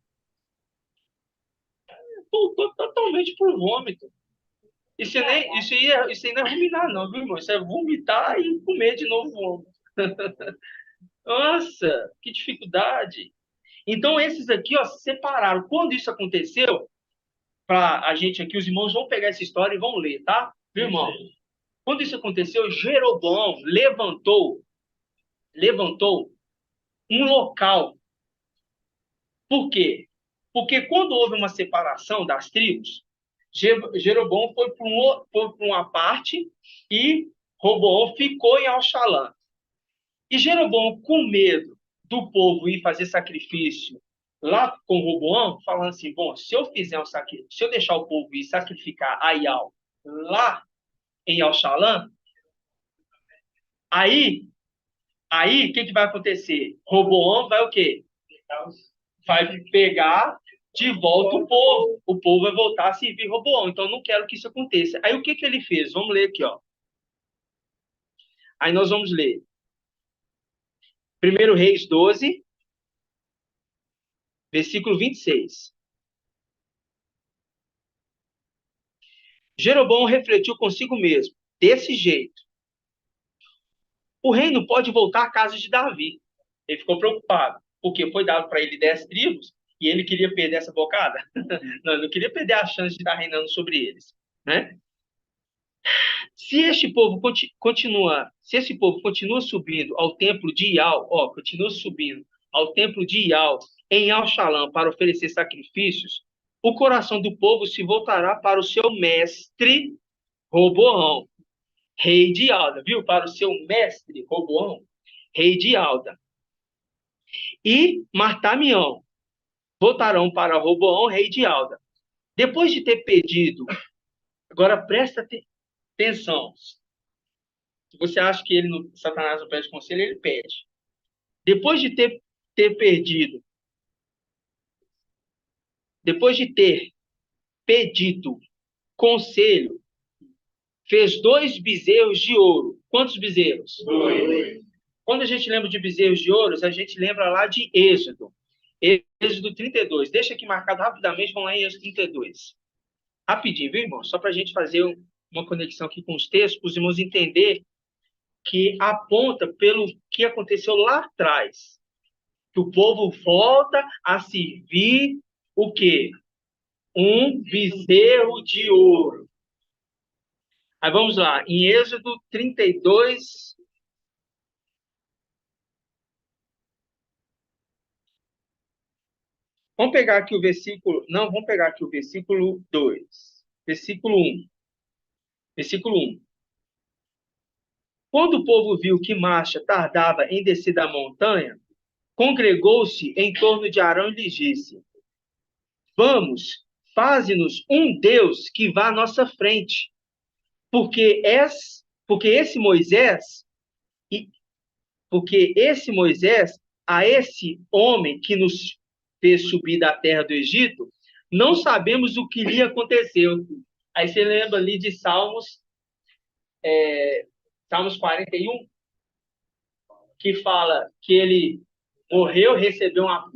[SPEAKER 2] Voltou totalmente pro vômito. Isso aí não é ruminar, não, viu, irmão? Isso é vomitar e comer de novo vômito. Nossa, que dificuldade. Então, esses aqui, ó, se separaram. Quando isso aconteceu, para a gente aqui, os irmãos vão pegar essa história e vão ler, tá? Viu, irmão? Quando isso aconteceu, Jeroboão levantou um local. Por quê? Porque quando houve uma separação das tribos, Jeroboão foi para uma parte e Roboão ficou em Alxalã. E Jeroboão, com medo do povo ir fazer sacrifício lá com Roboão, falando assim, bom, se eu fizer um sacrifício, se eu deixar o povo ir sacrificar a Ial lá em Alxalã, aí, o que vai acontecer? Roboão vai o quê? Vai pegar de volta o povo. O povo vai voltar a servir Roboão. Então, eu não quero que isso aconteça. Aí, o que ele fez? Vamos ler aqui, ó. Aí, nós vamos ler. 1 Reis 12, versículo 26. Jeroboão refletiu consigo mesmo. Desse jeito, o reino pode voltar à casa de Davi. Ele ficou preocupado, porque foi dado para ele 10 tribos e ele queria perder essa bocada. Não, ele não queria perder a chance de estar reinando sobre eles, né? Se esse povo continua subindo ao templo de Ial, continua subindo ao templo de Ial em Alxalã para oferecer sacrifícios, o coração do povo se voltará para o seu mestre Roboão, rei de Alda, viu? Para o seu mestre Roboão, rei de Alda. E Martamião voltarão para Roboão, rei de Alda. Depois de ter pedido, agora presta atenção. Se você acha que Satanás não pede conselho, ele pede. Depois de ter pedido conselho, fez 2 bezerros de ouro. Quantos bezerros? 2. Quando a gente lembra de bezerros de ouro, a gente lembra lá de Êxodo. Êxodo 32. Deixa aqui marcado rapidamente, vamos lá em Êxodo 32. Rapidinho, viu, irmão? Só para a gente fazer uma conexão aqui com os textos, para os irmãos entenderem que aponta pelo que aconteceu lá atrás. Que o povo volta a servir o quê? Um bezerro de ouro. Aí vamos lá, em Êxodo 32. Vamos pegar aqui o versículo 2. Versículo 1. Versículo 1. Quando o povo viu que Marcha tardava em descer da montanha, congregou-se em torno de Arão e lhe disse: Vamos, faze-nos um Deus que vá à nossa frente, porque esse Moisés, a esse homem que nos fez subir da terra do Egito, não sabemos o que lhe aconteceu. Aí você lembra ali de Salmos 41, que fala que ele morreu, recebeu uma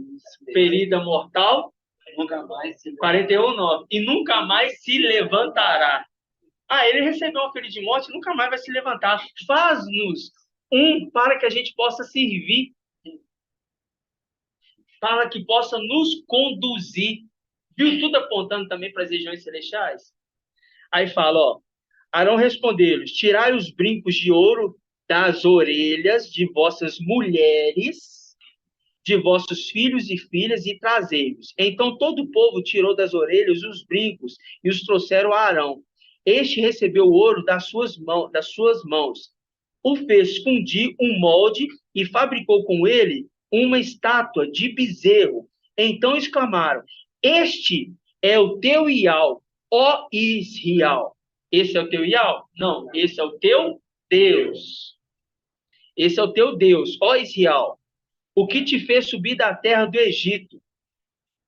[SPEAKER 2] ferida mortal, 41:9, e nunca mais se levantará. Ele recebeu uma ferida de morte, nunca mais vai se levantar. Faz-nos para que a gente possa servir, para que possa nos conduzir. Viu tudo apontando também para as regiões celestiais? Aí fala, ó, Arão respondeu-lhes, tirai os brincos de ouro das orelhas de vossas mulheres, de vossos filhos e filhas, e trazei-os. Então todo o povo tirou das orelhas os brincos e os trouxeram a Arão. Este recebeu o ouro das suas mãos, o fez fundir um molde e fabricou com ele uma estátua de bezerro. Então exclamaram, este é o teu Iau, ó Israel. Esse é o teu Iau? Não, esse é o teu Deus. Esse é o teu Deus, ó Israel, o que te fez subir da terra do Egito.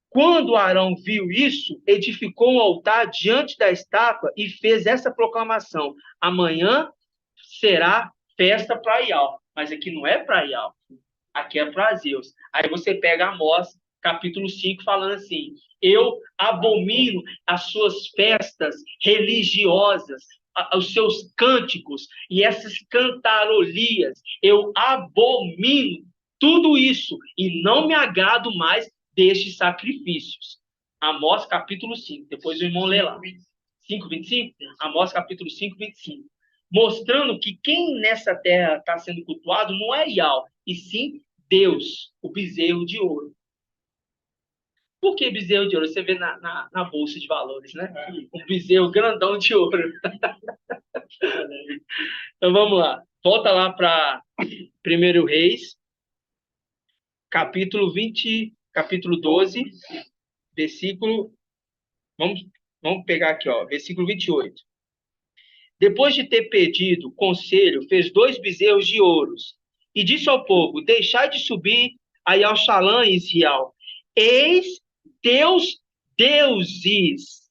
[SPEAKER 2] Quando Arão viu isso, edificou um altar diante da estátua e fez essa proclamação: amanhã será festa para Iau. Mas aqui não é para Iau, aqui é para Zeus. Aí você pega Amós, capítulo 5, falando assim: eu abomino as suas festas religiosas, os seus cânticos e essas cantarolias. Eu abomino tudo isso e não me agrado mais destes sacrifícios. Amós, capítulo 5. Depois o irmão lê lá. 5:25? Amós, capítulo 5, 25. Mostrando que quem nessa terra está sendo cultuado não é Iau, e sim Deus, o bezerro de ouro. Por que bezerro de ouro? Você vê na bolsa de valores, né? Um bezerro grandão de ouro. Então vamos lá. Volta lá para 1 Reis, capítulo 12, versículo... Vamos pegar aqui, ó, versículo 28. Depois de ter pedido conselho, fez 2 bezerros de ouros e disse ao povo: deixai de subir a Yalxalã e Israel. Eis teus deuses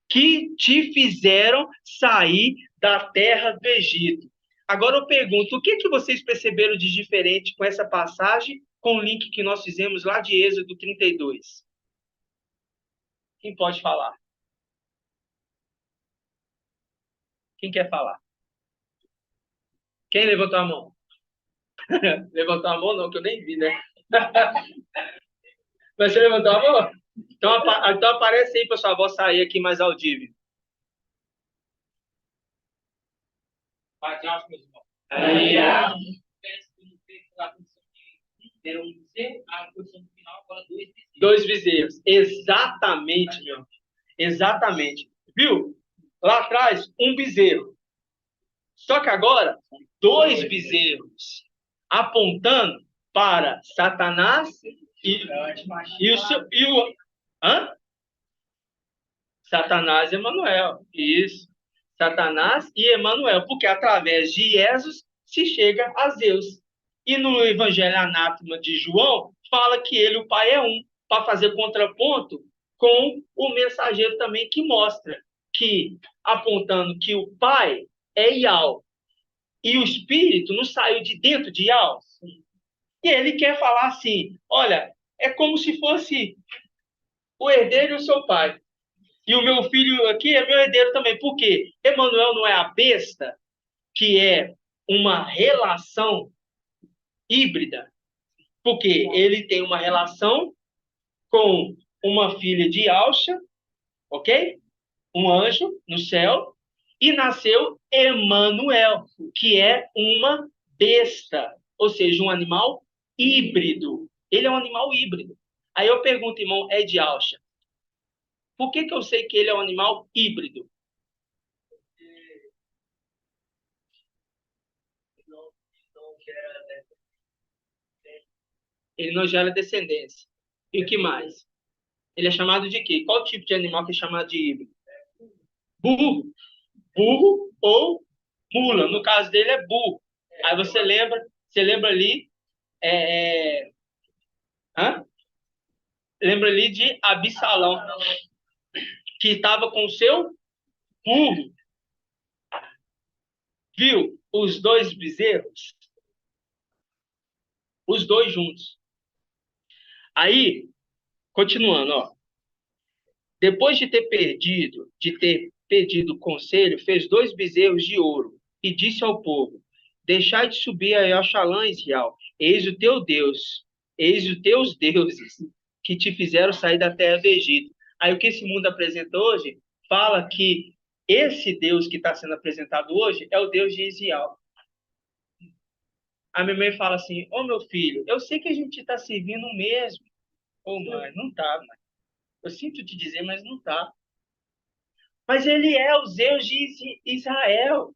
[SPEAKER 2] que te fizeram sair da terra do Egito. Agora eu pergunto, o que vocês perceberam de diferente com essa passagem, com o link que nós fizemos lá de Êxodo 32? Quem pode falar? Quem quer falar? Quem levantou a mão? Levantou a mão não, que eu nem vi, né? Mas você levantou a mão? Então aparece aí para sua voz sair aqui mais audível. Dois bezerros. Exatamente, meu amigo. Exatamente. Viu? Lá atrás, um bezerro. Só que agora, 2 bezerros. Apontando para Satanás e o seu... Hã? Satanás e Emanuel. Isso. Satanás e Emanuel. Porque através de Jesus se chega a Zeus. E no Evangelho Anátema de João, fala que ele, o Pai, é um. Para fazer contraponto com o mensageiro também, que mostra que, apontando que o Pai é Iau. E o Espírito não saiu de dentro de Iau. E ele quer falar assim, olha, é como se fosse o herdeiro e o seu pai. E o meu filho aqui é meu herdeiro também. Por quê? Emanuel não é a besta, que é uma relação híbrida. Porque ele tem uma relação com uma filha de Alxa, ok? Um anjo no céu. E nasceu Emanuel, que é uma besta. Ou seja, um animal híbrido. Ele é um animal híbrido. Aí eu pergunto, irmão, é de Alxa. Por que eu sei que ele é um animal híbrido? Ele não gera descendência. E o que mais? Ele é chamado de quê? Qual tipo de animal que é chamado de híbrido? Burro. Burro ou mula. No caso dele é burro. Aí você lembra ali... Lembra ali de Absalão, que estava com o seu burro. Viu? Os 2 bezerros. Os 2 juntos. Aí, continuando, ó. Depois de ter pedido conselho, fez 2 bezerros de ouro e disse ao povo: deixai de subir a Yalxalã, Israel. Eis o teu Deus, eis os teus deuses que te fizeram sair da terra do Egito. Aí o que esse mundo apresenta hoje fala que Esse Deus que está sendo apresentado hoje é o Deus de Israel. A minha mãe fala assim, ô meu filho, eu sei que a gente está servindo o mesmo. Ô mãe, não tá, mãe. Eu sinto te dizer, mas não tá. Mas ele é o Deus de Israel.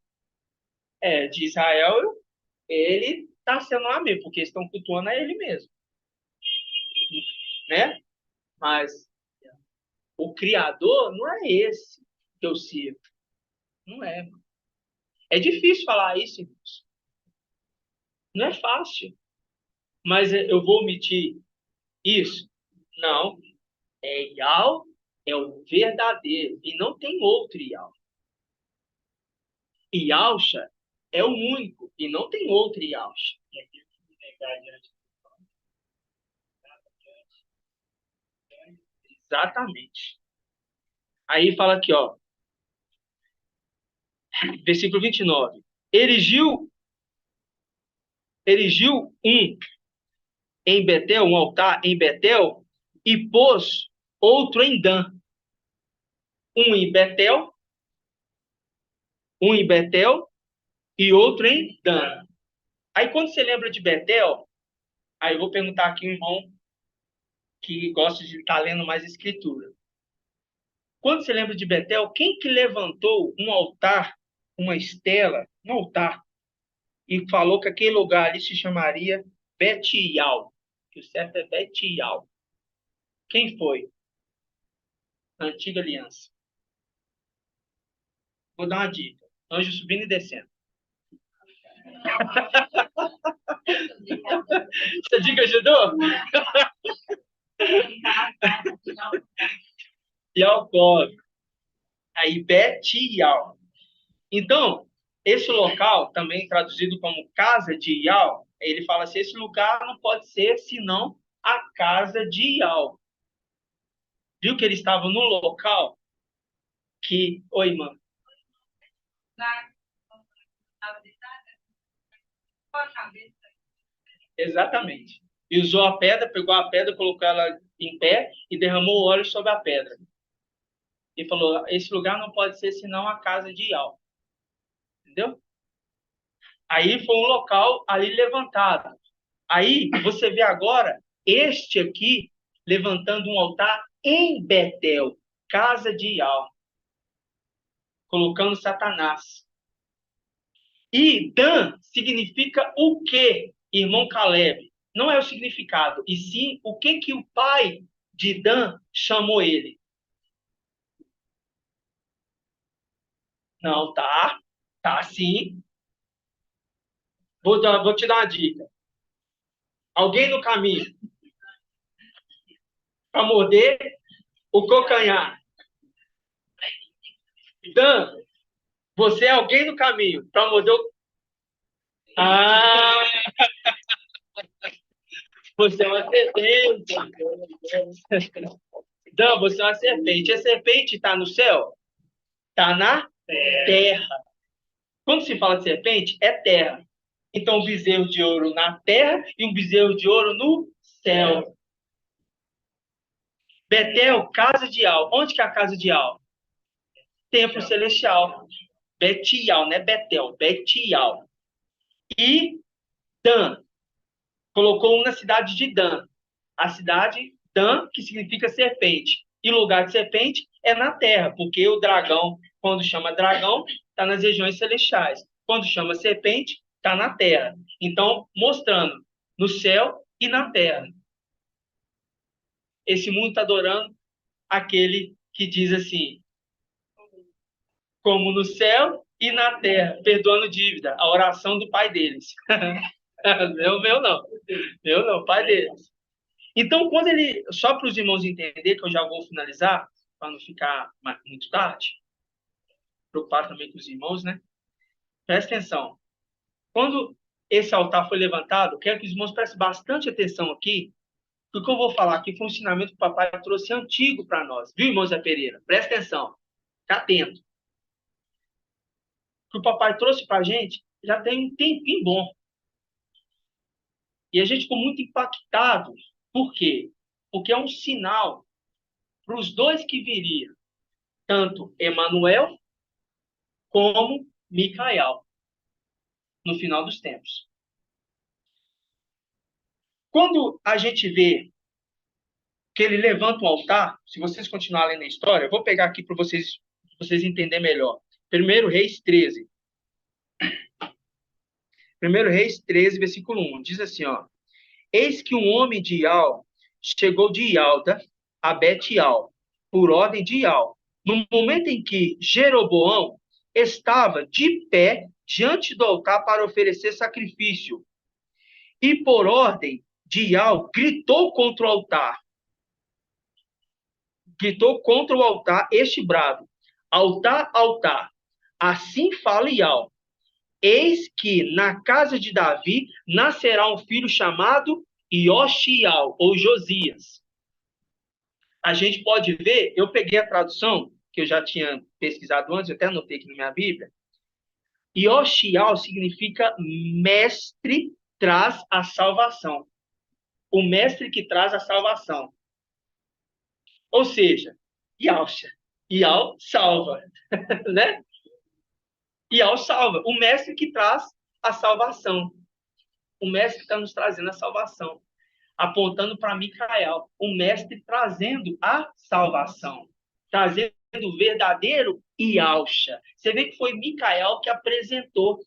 [SPEAKER 2] De Israel, ele está sendo lá mesmo, porque estão cultuando a ele mesmo. Né? Mas o Criador não é esse que eu sirvo. Não é. É difícil falar isso, irmãos. Não é fácil. Mas eu vou omitir isso? Não. Yal é o verdadeiro. E não tem outro Yal. Yalcha é o único. E não tem outro Yalcha. Exatamente. Aí fala aqui, ó. Versículo 29. Erigiu em Betel, um altar em Betel, e pôs outro em Dan. Um em Betel e outro em Dan. Aí quando você lembra de Betel, aí eu vou perguntar aqui um irmão que gosta de estar lendo mais escritura. Quando você lembra de Betel, quem que levantou um altar, uma estela, um altar, e falou que aquele lugar ali se chamaria Betial, que o certo é Betial. Quem foi? Na antiga aliança. Vou dar uma dica. Anjo subindo e descendo. Essa dica ajudou? Yaakov. Aí Betial. Então, esse local, também traduzido como casa de Ial, ele fala assim, esse lugar não pode ser senão a casa de Ial. Viu que ele estava no local que... Oi, irmã. Exatamente. E usou a pedra, pegou a pedra, colocou ela em pé e derramou óleo sobre a pedra. E falou, esse lugar não pode ser senão a casa de Ial. Entendeu? Aí foi um local ali levantado. Aí você vê agora este aqui levantando um altar em Betel, casa de Ial, colocando Satanás. E Dan significa o quê, irmão Caleb? Não é o significado, e sim o que que o pai de Dan chamou ele. Não, tá sim. Vou te dar uma dica. Alguém no caminho para morder o calcanhar. Dan, você é alguém no caminho para morder o... Ah! Você é uma serpente. Dan, você é uma serpente. A serpente está no céu? Está na terra. Quando se fala de serpente, é terra. Então, um bezerro de ouro na terra e um bezerro de ouro no céu. Betel, casa de Al. Onde que é a casa de Al? Templo celestial. Betial, não é Betel. Betial. E Dan. Colocou um na cidade de Dan. A cidade Dan, que significa serpente. E lugar de serpente é na terra, porque o dragão, quando chama dragão, está nas regiões celestiais. Quando chama serpente, está na terra. Então, mostrando no céu e na terra. Esse mundo está adorando aquele que diz assim, como no céu e na terra, perdoando dívida, a oração do pai deles. Meu não. Meu não, pai deles. Então, quando ele, só para os irmãos entenderem, que eu já vou finalizar, para não ficar muito tarde, preocupado também com os irmãos, né? Presta atenção. Quando esse altar foi levantado, quero que os irmãos prestem bastante atenção aqui, porque o que eu vou falar aqui foi um ensinamento que o papai trouxe antigo para nós. Viu, irmão Zé Pereira? Presta atenção. Fica atento. O que o papai trouxe para a gente já tem um tempinho bom. E a gente ficou muito impactado. Por quê? Porque é um sinal para os dois que viriam. Tanto Emanuel como Micael, no final dos tempos. Quando a gente vê que ele levanta um altar, se vocês continuarem lendo a história, eu vou pegar aqui para vocês entenderem melhor. 1 Reis 13. 1 Reis 13, versículo 1. Diz assim, ó. Eis que um homem de Ial chegou de Ialda a Bet-Ial, por ordem de Ial. No momento em que Jeroboão estava de pé diante do altar para oferecer sacrifício, e por ordem de Ial gritou contra o altar. Gritou contra o altar este brado: altar, altar, assim fala Ial. Eis que na casa de Davi nascerá um filho chamado Ioxial, ou Josias. A gente pode ver, eu peguei a tradução, que eu já tinha pesquisado antes, eu até anotei aqui na minha Bíblia. Ioxial significa mestre traz a salvação. O mestre que traz a salvação. Ou seja, Yalxa. Ial salva, né? Ial salva. O mestre que traz a salvação. O mestre que está nos trazendo a salvação. Apontando para Micael. O mestre trazendo a salvação. Trazendo o verdadeiro Yalxa. Você vê que foi Micael que apresentou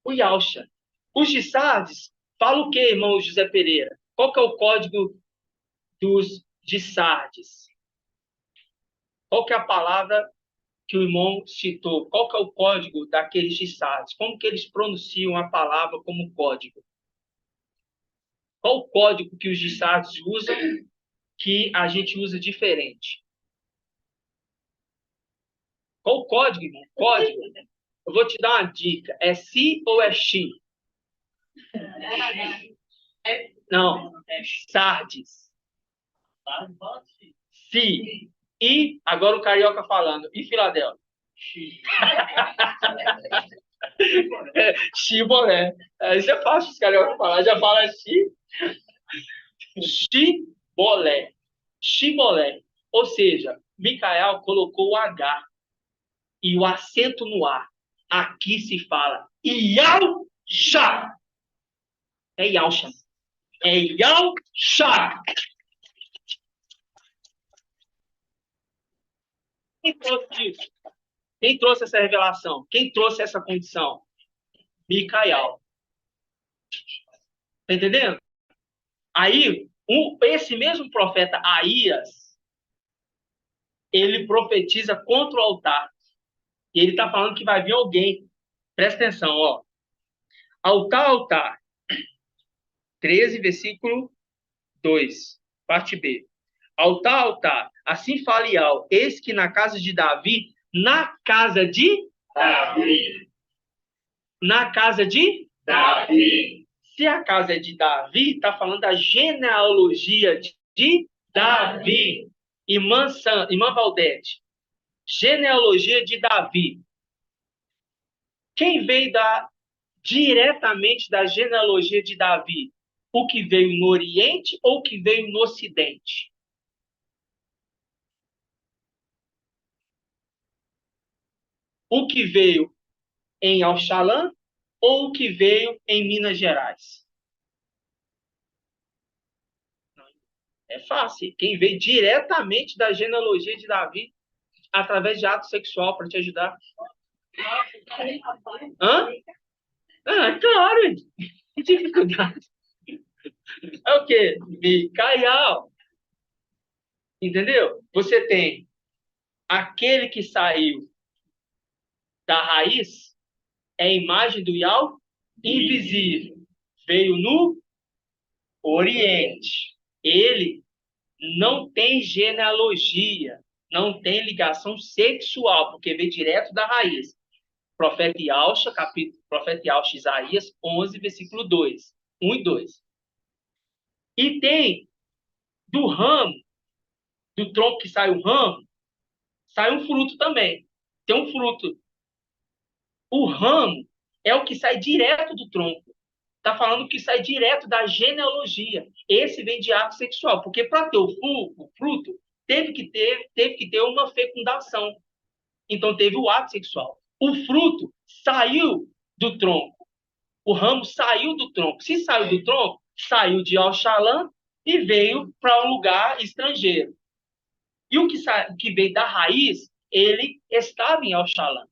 [SPEAKER 2] o Yalxa. Os de Sardes falam o quê, irmão José Pereira? Qual que é o código dos de Sardes? Qual que é a palavra que o irmão citou? Qual que é o código daqueles de Sardes? Como que eles pronunciam a palavra como código? Qual o código que os de Sardes usam que a gente usa diferente? Qual o código, irmão? Código? Eu vou te dar uma dica. É si ou é xi? Não, é Sardes. Si. E, agora o carioca falando, e Filadélfia? Chibolé. Isso é fácil os carioca falar. Já fala Chibolé. Chibolé. Ou seja, Micael colocou o H e o acento no A. Aqui se fala Yalxa. É Yalxa. É Yalxa. Quem trouxe isso? Quem trouxe essa revelação? Quem trouxe essa condição? Micael. Tá entendendo? Aí, esse mesmo profeta Aías, ele profetiza contra o altar. E ele está falando que vai vir alguém. Presta atenção, ó. Altar, altar. 13, versículo 2, parte B. Altar, altar. Assim fala Ial. Eis que na casa de Davi, na casa de Davi. Na casa de Davi. Se a casa é de Davi, está falando da genealogia de Davi. Irmã Valdete. Genealogia de Davi. Quem veio diretamente da genealogia de Davi? O que veio no Oriente ou o que veio no Ocidente? O que veio em Oxalã ou o que veio em Minas Gerais? É fácil. Quem veio diretamente da genealogia de Davi, através de ato sexual, para te ajudar. Hã? Ah, claro. Que dificuldade. É o quê? Micael. Entendeu? Você tem aquele que saiu da raiz, é a imagem do Ial invisível. Veio no Oriente. Ele não tem genealogia, não tem ligação sexual, porque veio direto da raiz. Profeta Yalxa, Profeta Yalxa, Isaías 11, versículo 2. 1 e 2. E tem do ramo, do tronco que sai o ramo, sai um fruto também. Tem um fruto. O ramo é o que sai direto do tronco. Está falando que sai direto da genealogia. Esse vem de ato sexual, porque para ter o fruto, teve que ter uma fecundação. Então teve o ato sexual. o fruto saiu do tronco. O ramo saiu do tronco. Se saiu do tronco, saiu de Al-Shalom e veio para um lugar estrangeiro. E o que veio da raiz, ele estava em Al-Shalom.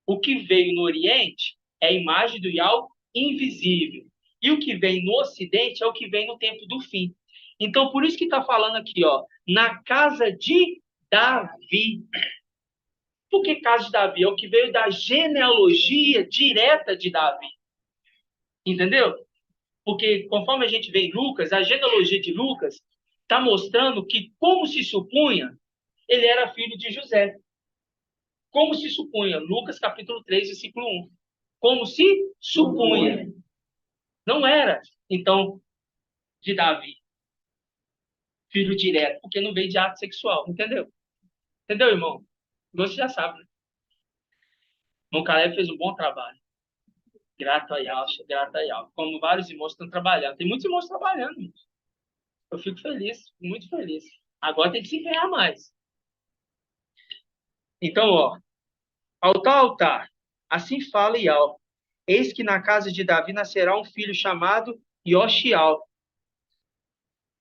[SPEAKER 2] O que veio no Oriente é a imagem do Yahweh invisível. E o que vem no Ocidente é o que vem no tempo do fim. Então, por isso que está falando aqui, ó, na casa de Davi. Por que casa de Davi? É o que veio da genealogia direta de Davi. Entendeu? Porque, conforme a gente vê em Lucas, a genealogia de Lucas está mostrando que, como se supunha, ele era filho de José. Como se supunha. Lucas, capítulo 3, versículo 1. Como se supunha. Não era, então, de Davi. Filho direto, porque não veio de ato sexual. Entendeu? Entendeu, irmão? Você já sabe, né? O irmão Caleb fez um bom trabalho. Grato a Yalcha, grato a Yalcha. Como vários irmãos estão trabalhando. Tem muitos irmãos trabalhando, irmãos. Eu fico feliz, muito feliz. Agora tem que se empenhar mais. Então, ó. Altar. Assim fala Yahweh. Eis que na casa de Davi nascerá um filho chamado Yoshial,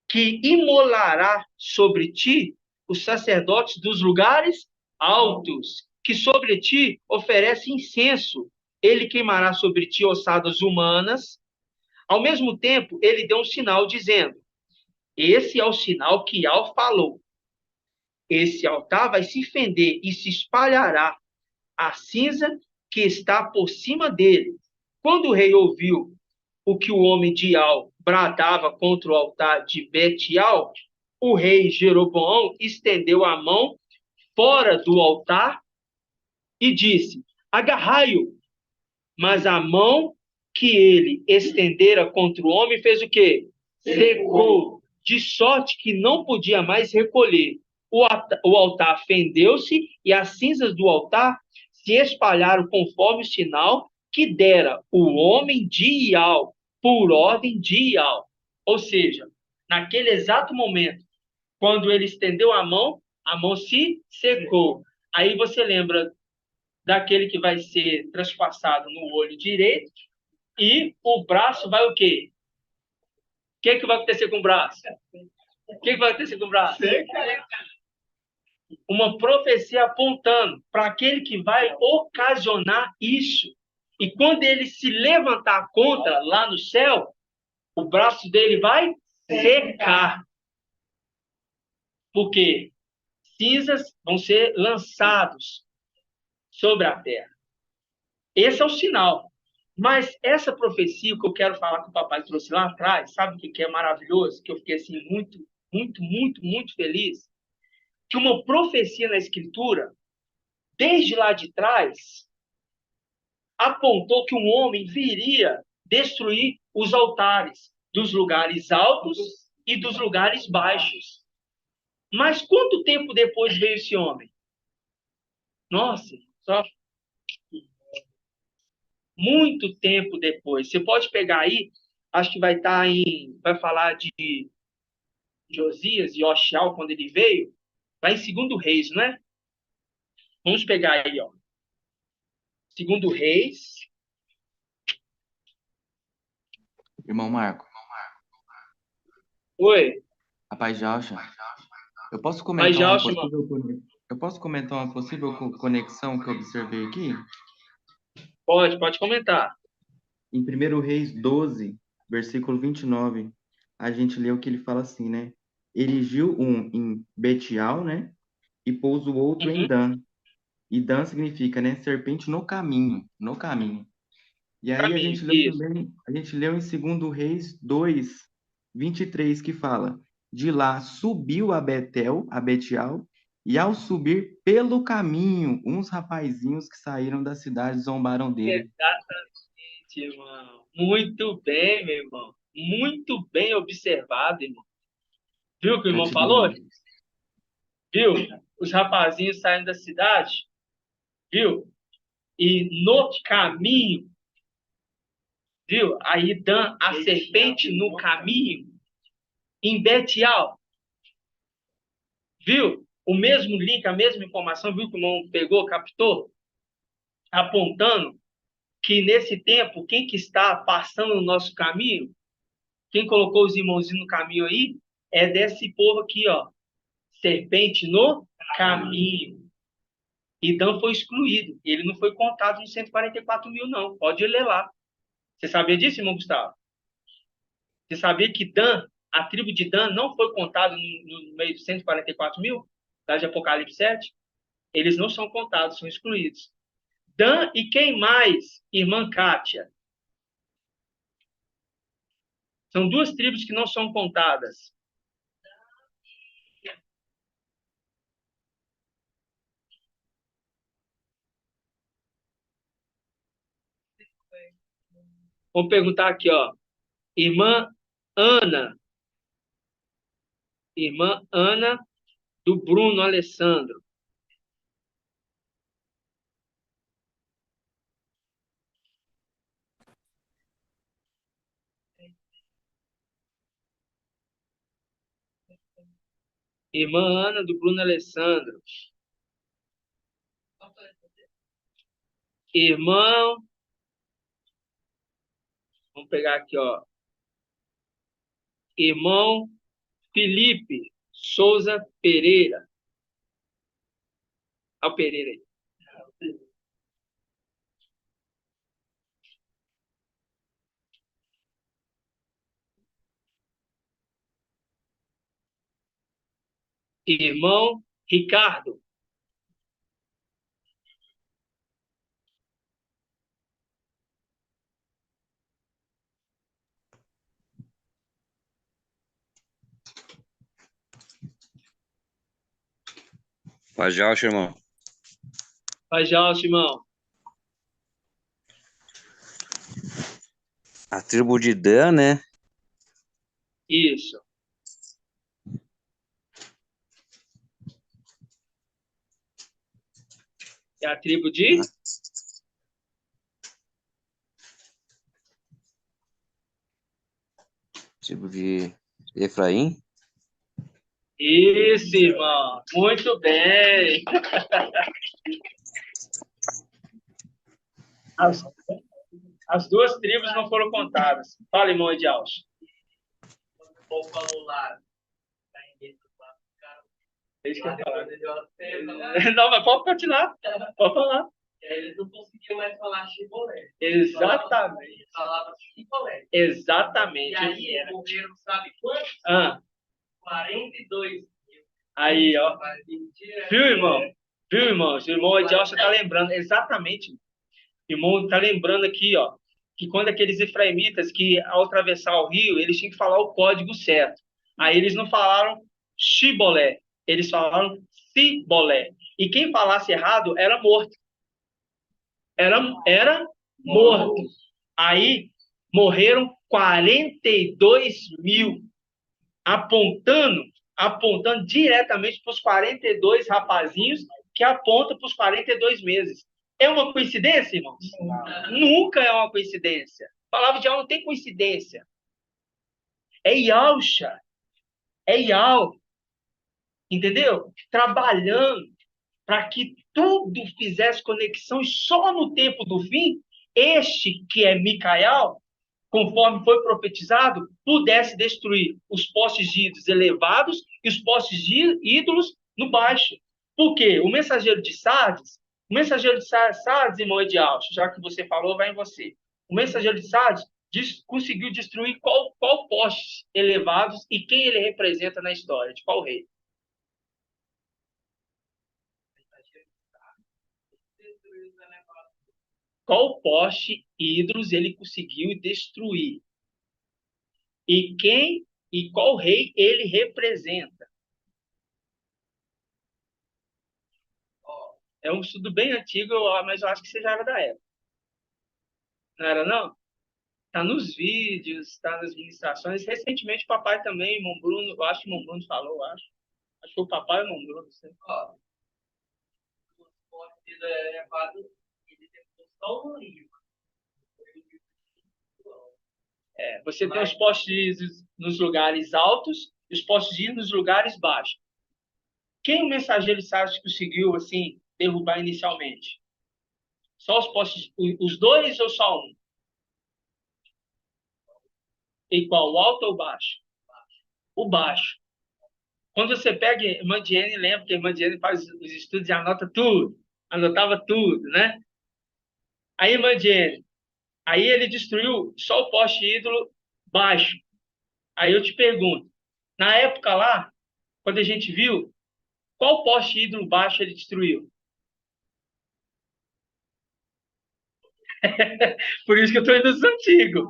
[SPEAKER 2] que imolará sobre ti os sacerdotes dos lugares altos, que sobre ti oferece incenso. Ele queimará sobre ti ossadas humanas. Ao mesmo tempo, ele deu um sinal dizendo: esse é o sinal que Yahweh falou. Esse altar vai se fender e se espalhará a cinza que está por cima dele. Quando o rei ouviu o que o homem de Al bradava contra o altar de Betial, o rei Jeroboão estendeu a mão fora do altar e disse: agarrai-o. Mas a mão que ele estendera contra o homem fez o quê? Secou, de sorte que não podia mais recolher. O altar fendeu-se e as cinzas do altar se espalharam conforme o sinal que dera o homem de Ial, por ordem de Ial. Ou seja, naquele exato momento, quando ele estendeu a mão se secou. Aí você lembra daquele que vai ser transpassado no olho direito e o braço vai o quê? O que vai acontecer com o braço? O que vai acontecer com o braço? Uma profecia apontando para aquele que vai ocasionar isso. E quando ele se levantar contra lá no céu, o braço dele vai secar. Porque cinzas vão ser lançados sobre a terra. Esse é o sinal. Mas essa profecia que eu quero falar que o papai trouxe lá atrás, sabe o que é maravilhoso? Que eu fiquei assim muito, muito, muito, muito feliz. Que uma profecia na Escritura, desde lá de trás, apontou que um homem viria destruir os altares dos lugares altos e dos lugares baixos. Mas quanto tempo depois veio esse homem? Nossa, só muito tempo depois. Você pode pegar aí, acho que vai falar de Josias e Oxial quando ele veio, vai em 2 Reis, não é? Vamos pegar aí, ó. 2 Reis.
[SPEAKER 4] Irmão Marco,
[SPEAKER 2] Oi.
[SPEAKER 4] rapaz Jalcha, eu posso
[SPEAKER 2] Mas
[SPEAKER 4] comentar
[SPEAKER 2] já, mano.
[SPEAKER 4] eu posso comentar uma possível conexão que eu observei aqui?
[SPEAKER 2] Pode comentar.
[SPEAKER 4] Em 1 Reis 12, versículo 29, a gente lê o que ele fala assim, né? Erigiu um em Betial, né? E pôs o outro em Dan. E Dan significa, né? Serpente no caminho, no caminho. E aí a gente leu
[SPEAKER 2] Isso.
[SPEAKER 4] também, a gente leu em 2 Reis 2, 23, que fala: de lá subiu a Betial, e ao subir pelo caminho, uns rapazinhos que saíram da cidade zombaram dele.
[SPEAKER 2] Exatamente, irmão. Muito bem, meu irmão. Muito bem observado, irmão. Viu o que o irmão falou? Viu? Os rapazinhos saindo da cidade. Viu? E no caminho, viu? Aí Dan, a serpente no caminho, em Betial. Viu? O mesmo link, a mesma informação, viu que o irmão pegou, captou? apontando que nesse tempo, quem que está passando no nosso caminho, quem colocou os irmãozinhos no caminho aí, é desse povo aqui, ó. Serpente no caminho. E Dan foi excluído. Ele não foi contado nos 144 mil, não. Pode ler lá. Você sabia disso, irmão Gustavo? Você sabia que Dan, a tribo de Dan, não foi contada no meio dos 144 mil? Lá de Apocalipse 7? Eles não são contados, são excluídos. Dan e quem mais, irmã Kátia? São duas tribos que não são contadas. Vamos perguntar aqui, ó. Irmã Ana. Irmã Ana do Bruno Alessandro. Irmã Ana do Bruno Alessandro. Irmão. Vamos pegar aqui, ó. Irmão Felipe Souza Pereira. Olha o Pereira aí. Irmão Ricardo.
[SPEAKER 9] Pajal, irmão.
[SPEAKER 2] Pajal, irmão.
[SPEAKER 9] A tribo de Dan, né?
[SPEAKER 2] Isso. É a tribo de?
[SPEAKER 9] Tribo de Efraim.
[SPEAKER 2] Isso, irmão. Muito bem. As duas tribos não foram contadas. Fala, irmão Edialso.
[SPEAKER 7] O povo falou lá.
[SPEAKER 2] Deixa eu falar. Não, mas pode continuar. Pode falar.
[SPEAKER 7] Eles não conseguiam mais falar chibolé.
[SPEAKER 2] Exatamente.
[SPEAKER 7] Falava chibolé.
[SPEAKER 2] Exatamente.
[SPEAKER 7] E aí morreram, sabe quantos? 42 mil.
[SPEAKER 2] Aí, ó. Viu, irmão? Viu, irmão? O irmão Edialso está lembrando. Exatamente. O irmão está lembrando aqui, ó, que quando aqueles efraimitas que, ao atravessar o rio, eles tinham que falar o código certo. Aí eles não falaram chibolé. Eles falaram cibolé. E quem falasse errado era morto. Era morto. Aí morreram 42 mil, apontando diretamente para os 42 rapazinhos que apontam para os 42 meses. É uma coincidência, irmãos? Nunca é uma coincidência. A palavra de Yahweh não tem coincidência. É Yahusha. É Yahweh. Entendeu? Trabalhando para que tudo fizesse conexão e só no tempo do fim, este que é Micael, conforme foi profetizado, pudesse destruir os postes de ídolos elevados e os postes de ídolos no baixo. Por quê? O mensageiro de Sardes, irmão Edialso, já que você falou, vai em você. O mensageiro de Sardes conseguiu destruir qual postes elevados e quem ele representa na história, de qual rei? Qual poste ídolos ele conseguiu destruir? E qual rei ele representa? É um estudo bem antigo, mas eu acho que você já era da época. Não era, não? Está nos vídeos, está nas ministrações. Recentemente, o papai também, irmão Bruno, eu acho que o irmão Bruno falou, eu acho. Acho que o papai e o irmão Bruno. Não sei.
[SPEAKER 7] Os postes elevados, ele tem só um livro.
[SPEAKER 2] Você tem os postes nos lugares altos e os postes nos lugares baixos. Quem o mensageiro de Sardes conseguiu, assim, derrubar inicialmente? Só os postes, os dois ou só um? E qual, o alto ou o baixo? O baixo. Quando você pega Mandiene, lembra que Mandiene faz os estudos e anota tudo. Anotava tudo, né? Aí Mandiene, aí ele destruiu só o poste ídolo baixo. Aí eu te pergunto, na época lá, quando a gente viu, qual poste ídolo baixo ele destruiu? Por isso que eu estou indo nos antigos.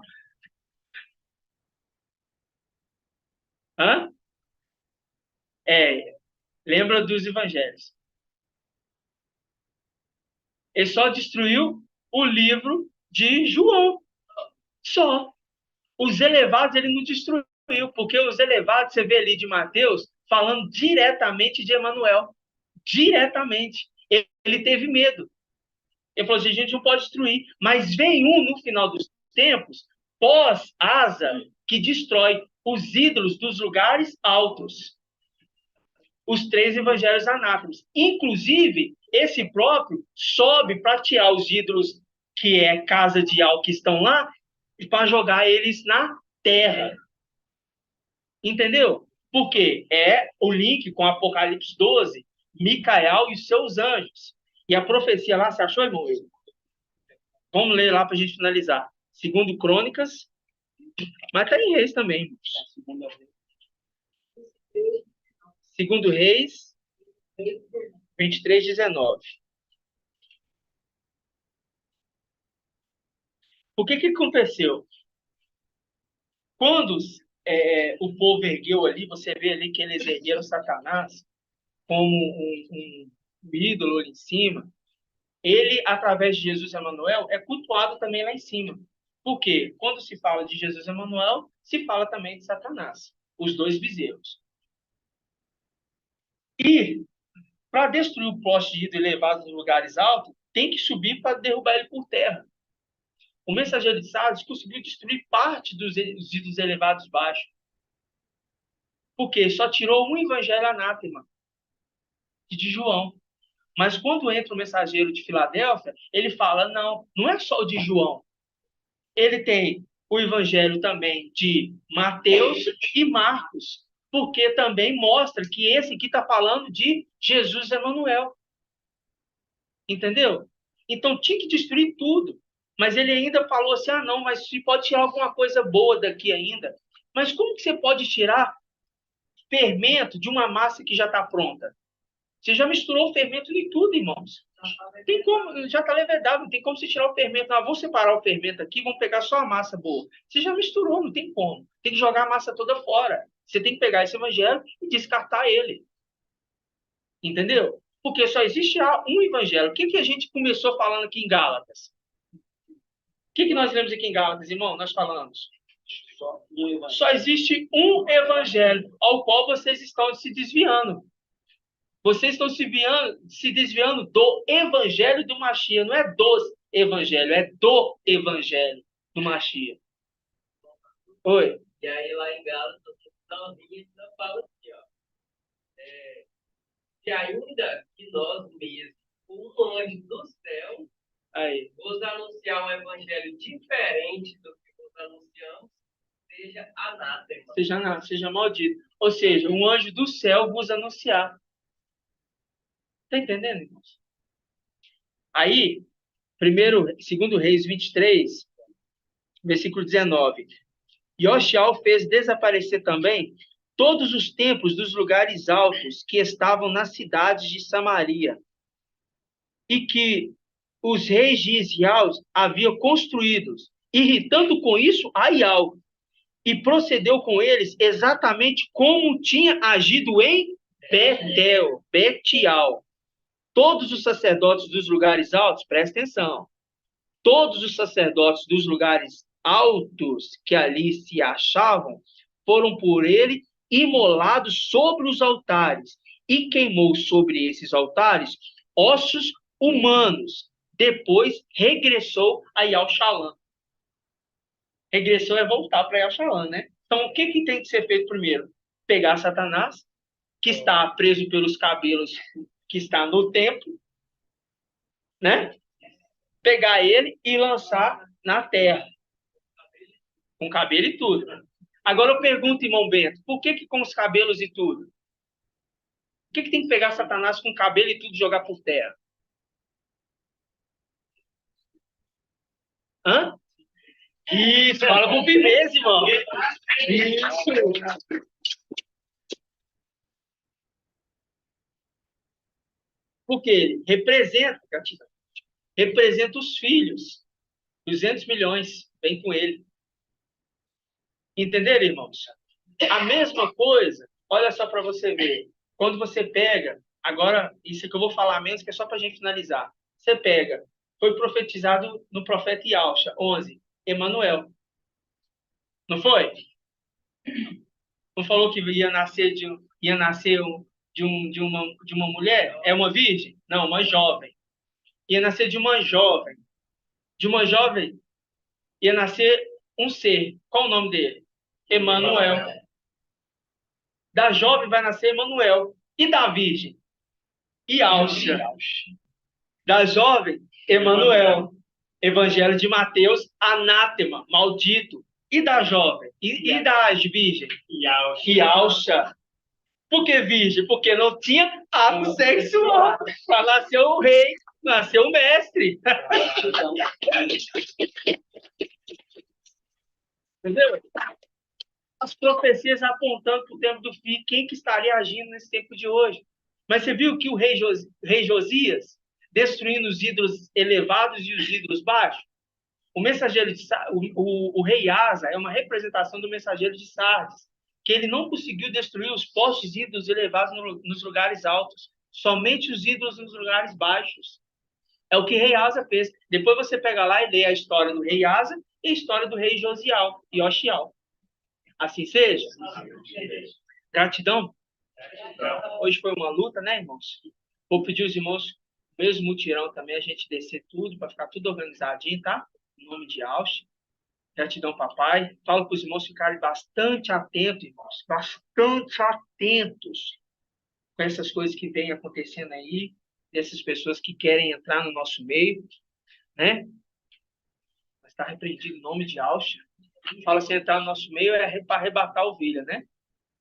[SPEAKER 2] Hã? Lembra dos evangelhos. Ele só destruiu o livro de João. Só. Os elevados ele não destruiu, porque os elevados, você vê ali de Mateus, falando diretamente de Emanuel. Diretamente. Ele teve medo. Ele falou assim, a gente não pode destruir. Mas vem um no final dos tempos, pós-Asa, que destrói os ídolos dos lugares altos. Os 3 evangelhos anátomos. Inclusive, esse próprio sobe para tirar os ídolos que é casa de Al que estão lá e para jogar eles na terra. Entendeu? Porque é o link com Apocalipse 12, Micael e seus anjos. E a profecia lá, você achou, irmão? Vamos ler lá para a gente finalizar. Segundo Crônicas, mas está em Reis também. Segundo Reis, 23:19. O que aconteceu? Quando o povo ergueu ali, você vê ali que eles ergueram Satanás como um ídolo ali em cima. Ele, através de Jesus Emanuel, é cultuado também lá em cima. Por quê? Quando se fala de Jesus Emanuel, se fala também de Satanás, os 2 bezerros. E, para destruir o poste de ídolo elevado nos lugares altos, tem que subir para derrubar ele por terra. O mensageiro de Sardes conseguiu destruir parte dos ídolos elevados baixos. Porque só tirou um evangelho anátema, de João. Mas quando entra o mensageiro de Filadélfia, ele fala, não é só o de João. Ele tem o evangelho também de Mateus e Marcos, porque também mostra que esse aqui está falando de Jesus Emanuel. Entendeu? Então tinha que destruir tudo. Mas ele ainda falou assim, não, mas se pode tirar alguma coisa boa daqui ainda. Mas como que você pode tirar fermento de uma massa que já está pronta? Você já misturou o fermento em tudo, irmãos. Tem como, já está levedado, não tem como você tirar o fermento. Vamos separar o fermento aqui, vamos pegar só a massa boa. Você já misturou, não tem como. Tem que jogar a massa toda fora. Você tem que pegar esse evangelho e descartar ele. Entendeu? Porque só existe um evangelho. O que a gente começou falando aqui em Gálatas? O que nós lemos aqui em Gálatas, irmão? Nós falamos. Só existe um evangelho ao qual vocês estão se desviando. Vocês estão se desviando do evangelho do Mashiach. Não é dos evangelhos, é do evangelho do Mashiach. Oi.
[SPEAKER 7] E aí lá em Gálatas, ainda fala assim, ó. Que ainda que nós mesmos, um anjo do céu,
[SPEAKER 2] Aí.
[SPEAKER 7] vos anunciar um evangelho diferente do que vos anunciamos, seja anátema.
[SPEAKER 2] Seja maldito. Ou seja, um anjo do céu vos anunciar. Está entendendo, irmãos? Aí, 2 Reis 23, versículo 19. Yoxial fez desaparecer também todos os templos dos lugares altos que estavam nas cidades de Samaria e que os reis de Israel haviam construídos, irritando com isso a Ial, e procedeu com eles exatamente como tinha agido em Betial. Todos os sacerdotes dos lugares altos, presta atenção, todos os sacerdotes dos lugares altos que ali se achavam, foram por ele imolados sobre os altares, e queimou sobre esses altares ossos humanos. Depois regressou a Yal-Shalom. Regressou é voltar para Yal-Shalom, né? Então, o que tem que ser feito primeiro? Pegar Satanás, que está preso pelos cabelos, que está no templo, né? pegar ele e lançar na terra, com cabelo e tudo. Agora eu pergunto, irmão Bento, por que com os cabelos e tudo? Por que tem que pegar Satanás com cabelo e tudo e jogar por terra? Hã? Isso, fala com firmeza, irmão. Isso. Porque ele representa os filhos. 200 milhões, vem com ele. Entenderam, irmãos? A mesma coisa, olha só para você ver. Quando você pega, agora, isso que eu vou falar menos, que é só para a gente finalizar. Você pega, foi profetizado no profeta Yalcha, 11, Emanuel. Não foi? Não falou que ia nascer de uma mulher? É uma virgem? Não, uma jovem. Ia nascer de uma jovem. De uma jovem ia nascer um ser. Qual o nome dele? Emanuel. Da jovem vai nascer Emanuel. E da virgem? Yalcha. Da jovem, Emanuel. Evangelho de Mateus, anátema, maldito. E da jovem? E das virgens? Yalcha. Por que virgem? Porque não tinha ato sexual. Para nascer o rei, nasceu o mestre. Entendeu? As profecias apontando para o tempo do fim, quem que estaria agindo nesse tempo de hoje. Mas você viu que o rei Josias, destruindo os ídolos elevados e os ídolos baixos, o mensageiro o rei Asa é uma representação do mensageiro de Sardes, que ele não conseguiu destruir os postes ídolos elevados nos lugares altos, somente os ídolos nos lugares baixos. É o que o rei Asa fez. Depois você pega lá e lê a história do rei Asa e a história do rei Yoxial. Assim seja. Gratidão. Hoje foi uma luta, né, irmãos? Vou pedir aos irmãos, mesmo mutirão também, a gente descer tudo, para ficar tudo organizadinho, tá? Em nome de Alche. Gratidão, papai. Falo para os irmãos ficarem bastante atentos, irmãos. Bastante atentos com essas coisas que vêm acontecendo aí, dessas pessoas que querem entrar no nosso meio, né? Mas está repreendido em nome de Alche. Fala assim, entrar no nosso meio é para arrebatar a ovelha, né?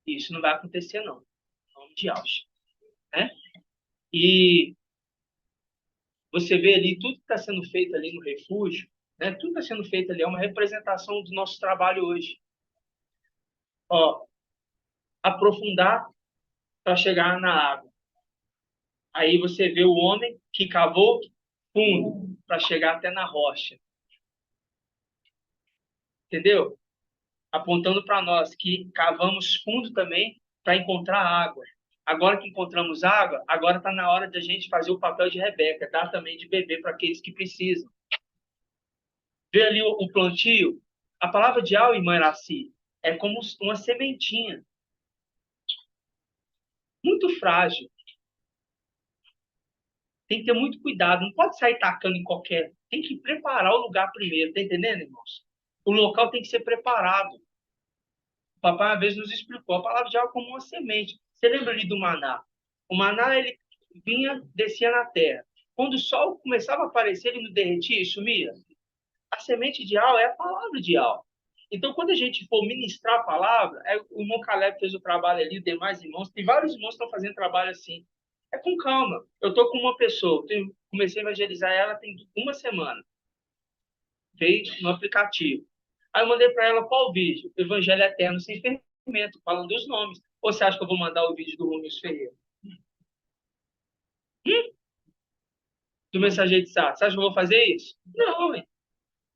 [SPEAKER 2] E isso não vai acontecer, não. Em nome de Alche. Né? E você vê ali, tudo que está sendo feito ali no refúgio, né? Tudo que está sendo feito ali é uma representação do nosso trabalho hoje. Ó, aprofundar para chegar na água. Aí você vê o homem que cavou fundo para chegar até na rocha. Entendeu? Apontando para nós que cavamos fundo também para encontrar água. Agora que encontramos água, agora está na hora de a gente fazer o papel de Rebeca, dar também de beber para aqueles que precisam. Vê ali o plantio. A palavra de Al, irmã Iraci, é como uma sementinha. Muito frágil. Tem que ter muito cuidado. Não pode sair tacando em qualquer... Tem que preparar o lugar primeiro. Tá entendendo, irmãos? O local tem que ser preparado. O papai, uma vez, nos explicou a palavra de Al como uma semente. Você lembra ali do maná? O maná, ele descia na terra. Quando o sol começava a aparecer, ele não derretia e sumia. A semente de Al é a palavra de Al. Então, quando a gente for ministrar a palavra, o irmão Caleb fez o trabalho ali, os demais irmãos, tem vários irmãos que estão fazendo trabalho assim. É com calma. Eu estou com uma pessoa, comecei a evangelizar ela tem uma semana. Veio no aplicativo. Aí eu mandei para ela qual vídeo? Evangelho Eterno Sem Fermento, falando dos nomes. Ou você acha que eu vou mandar o vídeo do Rubens Ferreira? Do Mensageiro de Sá? Você acha que eu vou fazer isso? Não, hein?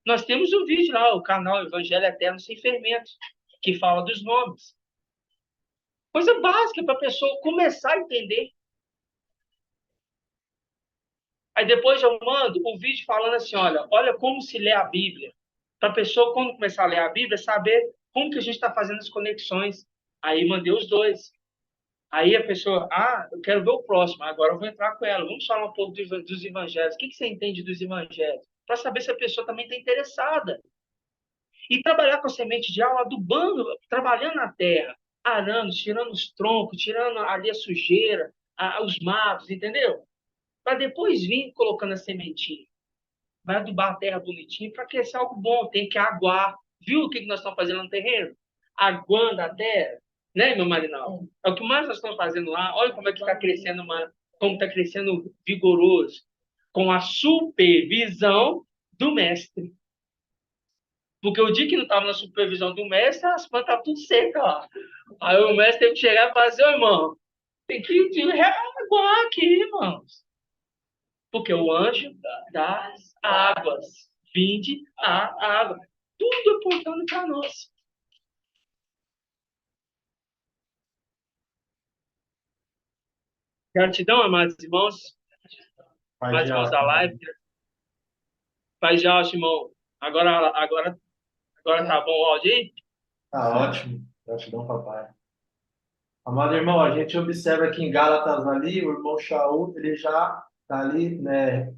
[SPEAKER 2] Nós temos um vídeo lá, o canal Evangelho Eterno Sem Fermento, que fala dos nomes. Coisa básica para a pessoa começar a entender. Aí depois eu mando o vídeo falando assim, olha como se lê a Bíblia. Para a pessoa, quando começar a ler a Bíblia, saber como que a gente está fazendo as conexões. Aí mandei os dois. Aí a pessoa, eu quero ver o próximo, agora eu vou entrar com ela. Vamos falar um pouco dos evangelhos. O que você entende dos evangelhos? Para saber se a pessoa também está interessada. E trabalhar com a semente de aula, adubando, trabalhando na terra, arando, tirando os troncos, tirando ali a sujeira, os matos, entendeu? Para depois vir colocando a sementinha. vai adubar a terra bonitinho para crescer algo bom, tem que aguar. Viu o que nós estamos fazendo no terreno? Aguando a terra, né, meu Marinal? É o que mais nós estamos fazendo lá. Olha como é que está crescendo, como está crescendo vigoroso, com a supervisão do mestre. Porque o dia que não estava na supervisão do mestre, as plantas estavam tudo secas lá. Aí o mestre teve que chegar e falar assim, ô irmão, tem que reaguar aqui, irmãos. Porque o anjo das águas, vinde a água. Tudo apontando para nós. Gratidão, amados irmãos. Amados irmãos da live. Pai já, irmão. Agora tá bom o áudio aí?
[SPEAKER 10] Tá ótimo. Gratidão, papai. Amado irmão, a gente observa que em Gálatas ali, o irmão Shaul, ele já está ali, né,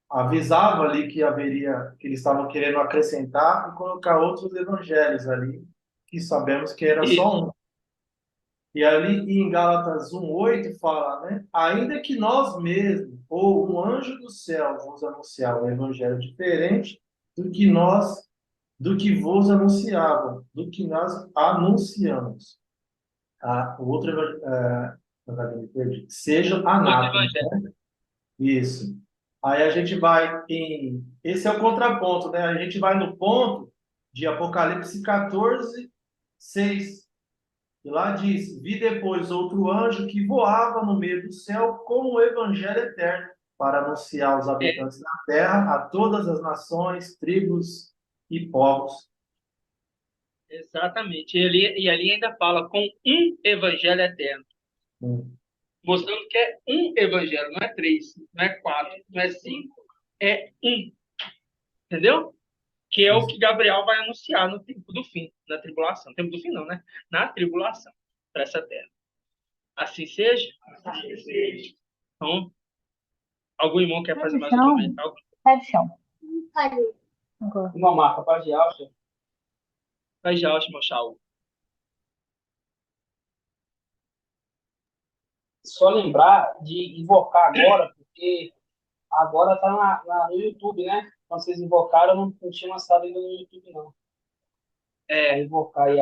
[SPEAKER 10] avisava ali que haveria, que eles estavam querendo acrescentar e colocar outros evangelhos ali, que sabemos que era só um. E ali em Gálatas 1:8 fala, né? Ainda que nós mesmos, ou um anjo do céu, vos anunciar um evangelho diferente do que vos anunciavam, do que nós anunciamos. O outro seja anátema, né? Isso. Aí a gente vai em... Esse é o contraponto, né? A gente vai no ponto de Apocalipse 14:6. E lá diz, vi depois outro anjo que voava no meio do céu com o evangelho eterno para anunciar aos habitantes da terra, a todas as nações, tribos e povos.
[SPEAKER 2] Exatamente. E ali ainda fala com um evangelho eterno. Mostrando que é um evangelho, não é 3, não é 4, não é 5, é um. Entendeu? Que é o que Gabriel vai anunciar no tempo do fim, na tribulação. No tempo do fim não, né? Na tribulação, para essa terra. Assim seja? Assim seja. Então, algum irmão quer fazer mais um comentário?
[SPEAKER 11] Sai do chão.
[SPEAKER 3] Irmão Marco, paz de alça.
[SPEAKER 2] Paz de alça, meu Shaul.
[SPEAKER 3] Só lembrar de invocar agora, porque agora tá no YouTube, né? Quando vocês invocaram, não tinha lançado ainda no YouTube, não. Invocar aí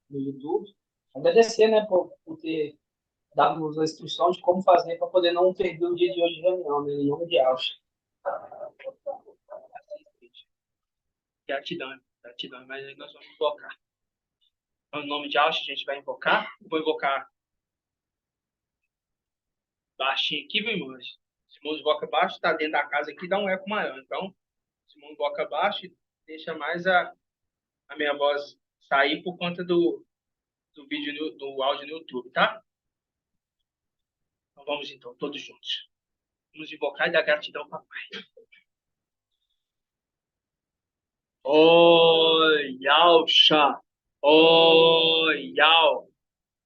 [SPEAKER 3] no YouTube. Agradecer, né, por ter dado-nos a instrução de como fazer para poder não perder o dia de hoje de reunião, né? Em nome de Alcha.
[SPEAKER 2] Gratidão, mas aí nós vamos invocar. Então, em nome de Alcha, a gente vai invocar. Vou invocar baixinho aqui, viu, irmãos? Se o irmão invoca baixo, está dentro da casa aqui, dá um eco maior. Então, se o irmão invoca baixo, deixa mais a minha voz sair por conta do vídeo, do áudio no YouTube, tá? Então, vamos então, todos juntos. Vamos invocar e dar gratidão, papai. Oi, Alcha. Oi, Al.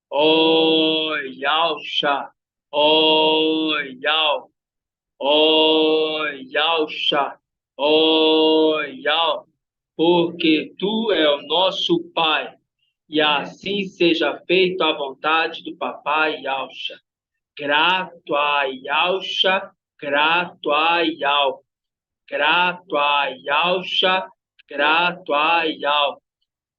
[SPEAKER 2] Oi, Alcha. Oi, Al. Oi, Alcha. Oi, Al. Porque tu é o nosso Pai, e assim seja feito a vontade do papai Alcha. Grato a Alcha, grato a Al. Grato a Alcha, grato a Al.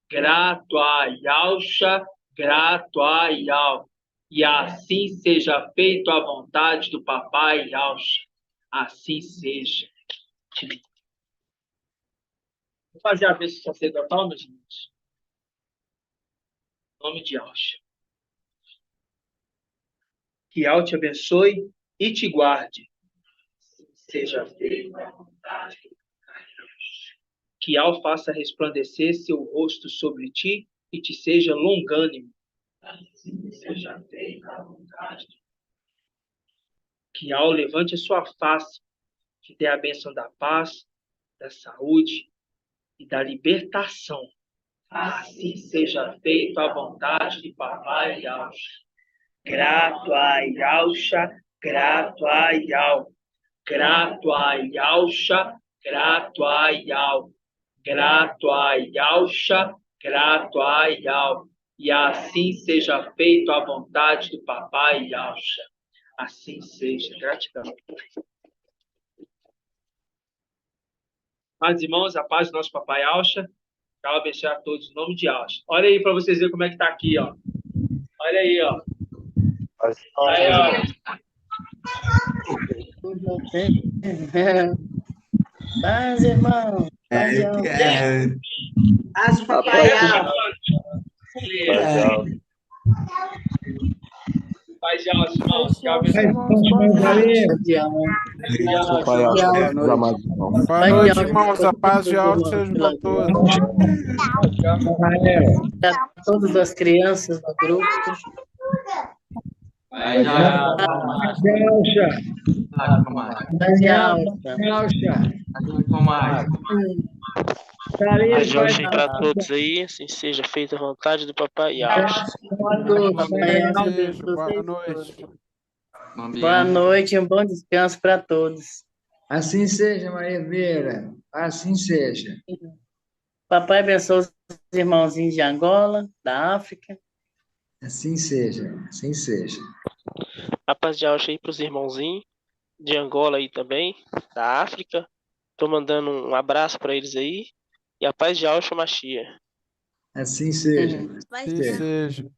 [SPEAKER 2] Grato a Alcha, grato a Al. E assim seja feito a vontade do papai Alcha. Assim seja. Vou fazer a bênção sacerdotal, meus irmãos. Em nome de Alcha. Que Al te abençoe e te guarde. Seja feita a vontade. Que Al faça resplandecer seu rosto sobre ti e te seja longânimo. Seja feita a vontade. Que Al levante a sua face, te dê a bênção da paz, da saúde e da libertação. Assim seja feito a vontade de papai Alcha. Grato a Alcha, grato a Al. Grato a Alcha, grato a Al. Grato a Alcha, grato a Al. E assim seja feito a vontade do papai Alcha. Assim seja. Gratidão. Paz, irmãos, a paz do nosso papai Alcha. Tchau, abençoe a todos em nome de Alcha. Olha aí para vocês verem como é que tá aqui, ó. Olha aí, ó. Aí, ó.
[SPEAKER 11] Paz, irmão. Paz, irmão.
[SPEAKER 5] Paz do papai Alcha.
[SPEAKER 2] Paz de Alcha, irmãos. Tchau, abençoe.
[SPEAKER 1] Boa noite, irmãos. A paz de Alcha seja com todos.
[SPEAKER 11] Para todas as crianças do grupo.
[SPEAKER 4] Paz de Alcha.
[SPEAKER 11] Paz de Alcha.
[SPEAKER 12] Paz de Alcha para todos aí, assim seja feita a vontade do papai Alcha.
[SPEAKER 11] Boa noite.
[SPEAKER 1] Boa noite.
[SPEAKER 11] Boa noite e um bom descanso para todos.
[SPEAKER 13] Assim seja, Maria Vieira. Assim seja.
[SPEAKER 11] Papai abençoe os irmãozinhos de Angola, da África.
[SPEAKER 13] Assim seja. Assim seja.
[SPEAKER 12] A paz de Alcha aí para os irmãozinhos de Angola aí também, da África. Tô mandando um abraço para eles aí. E a paz de Alcha Machia.
[SPEAKER 13] Assim seja.
[SPEAKER 1] Assim seja.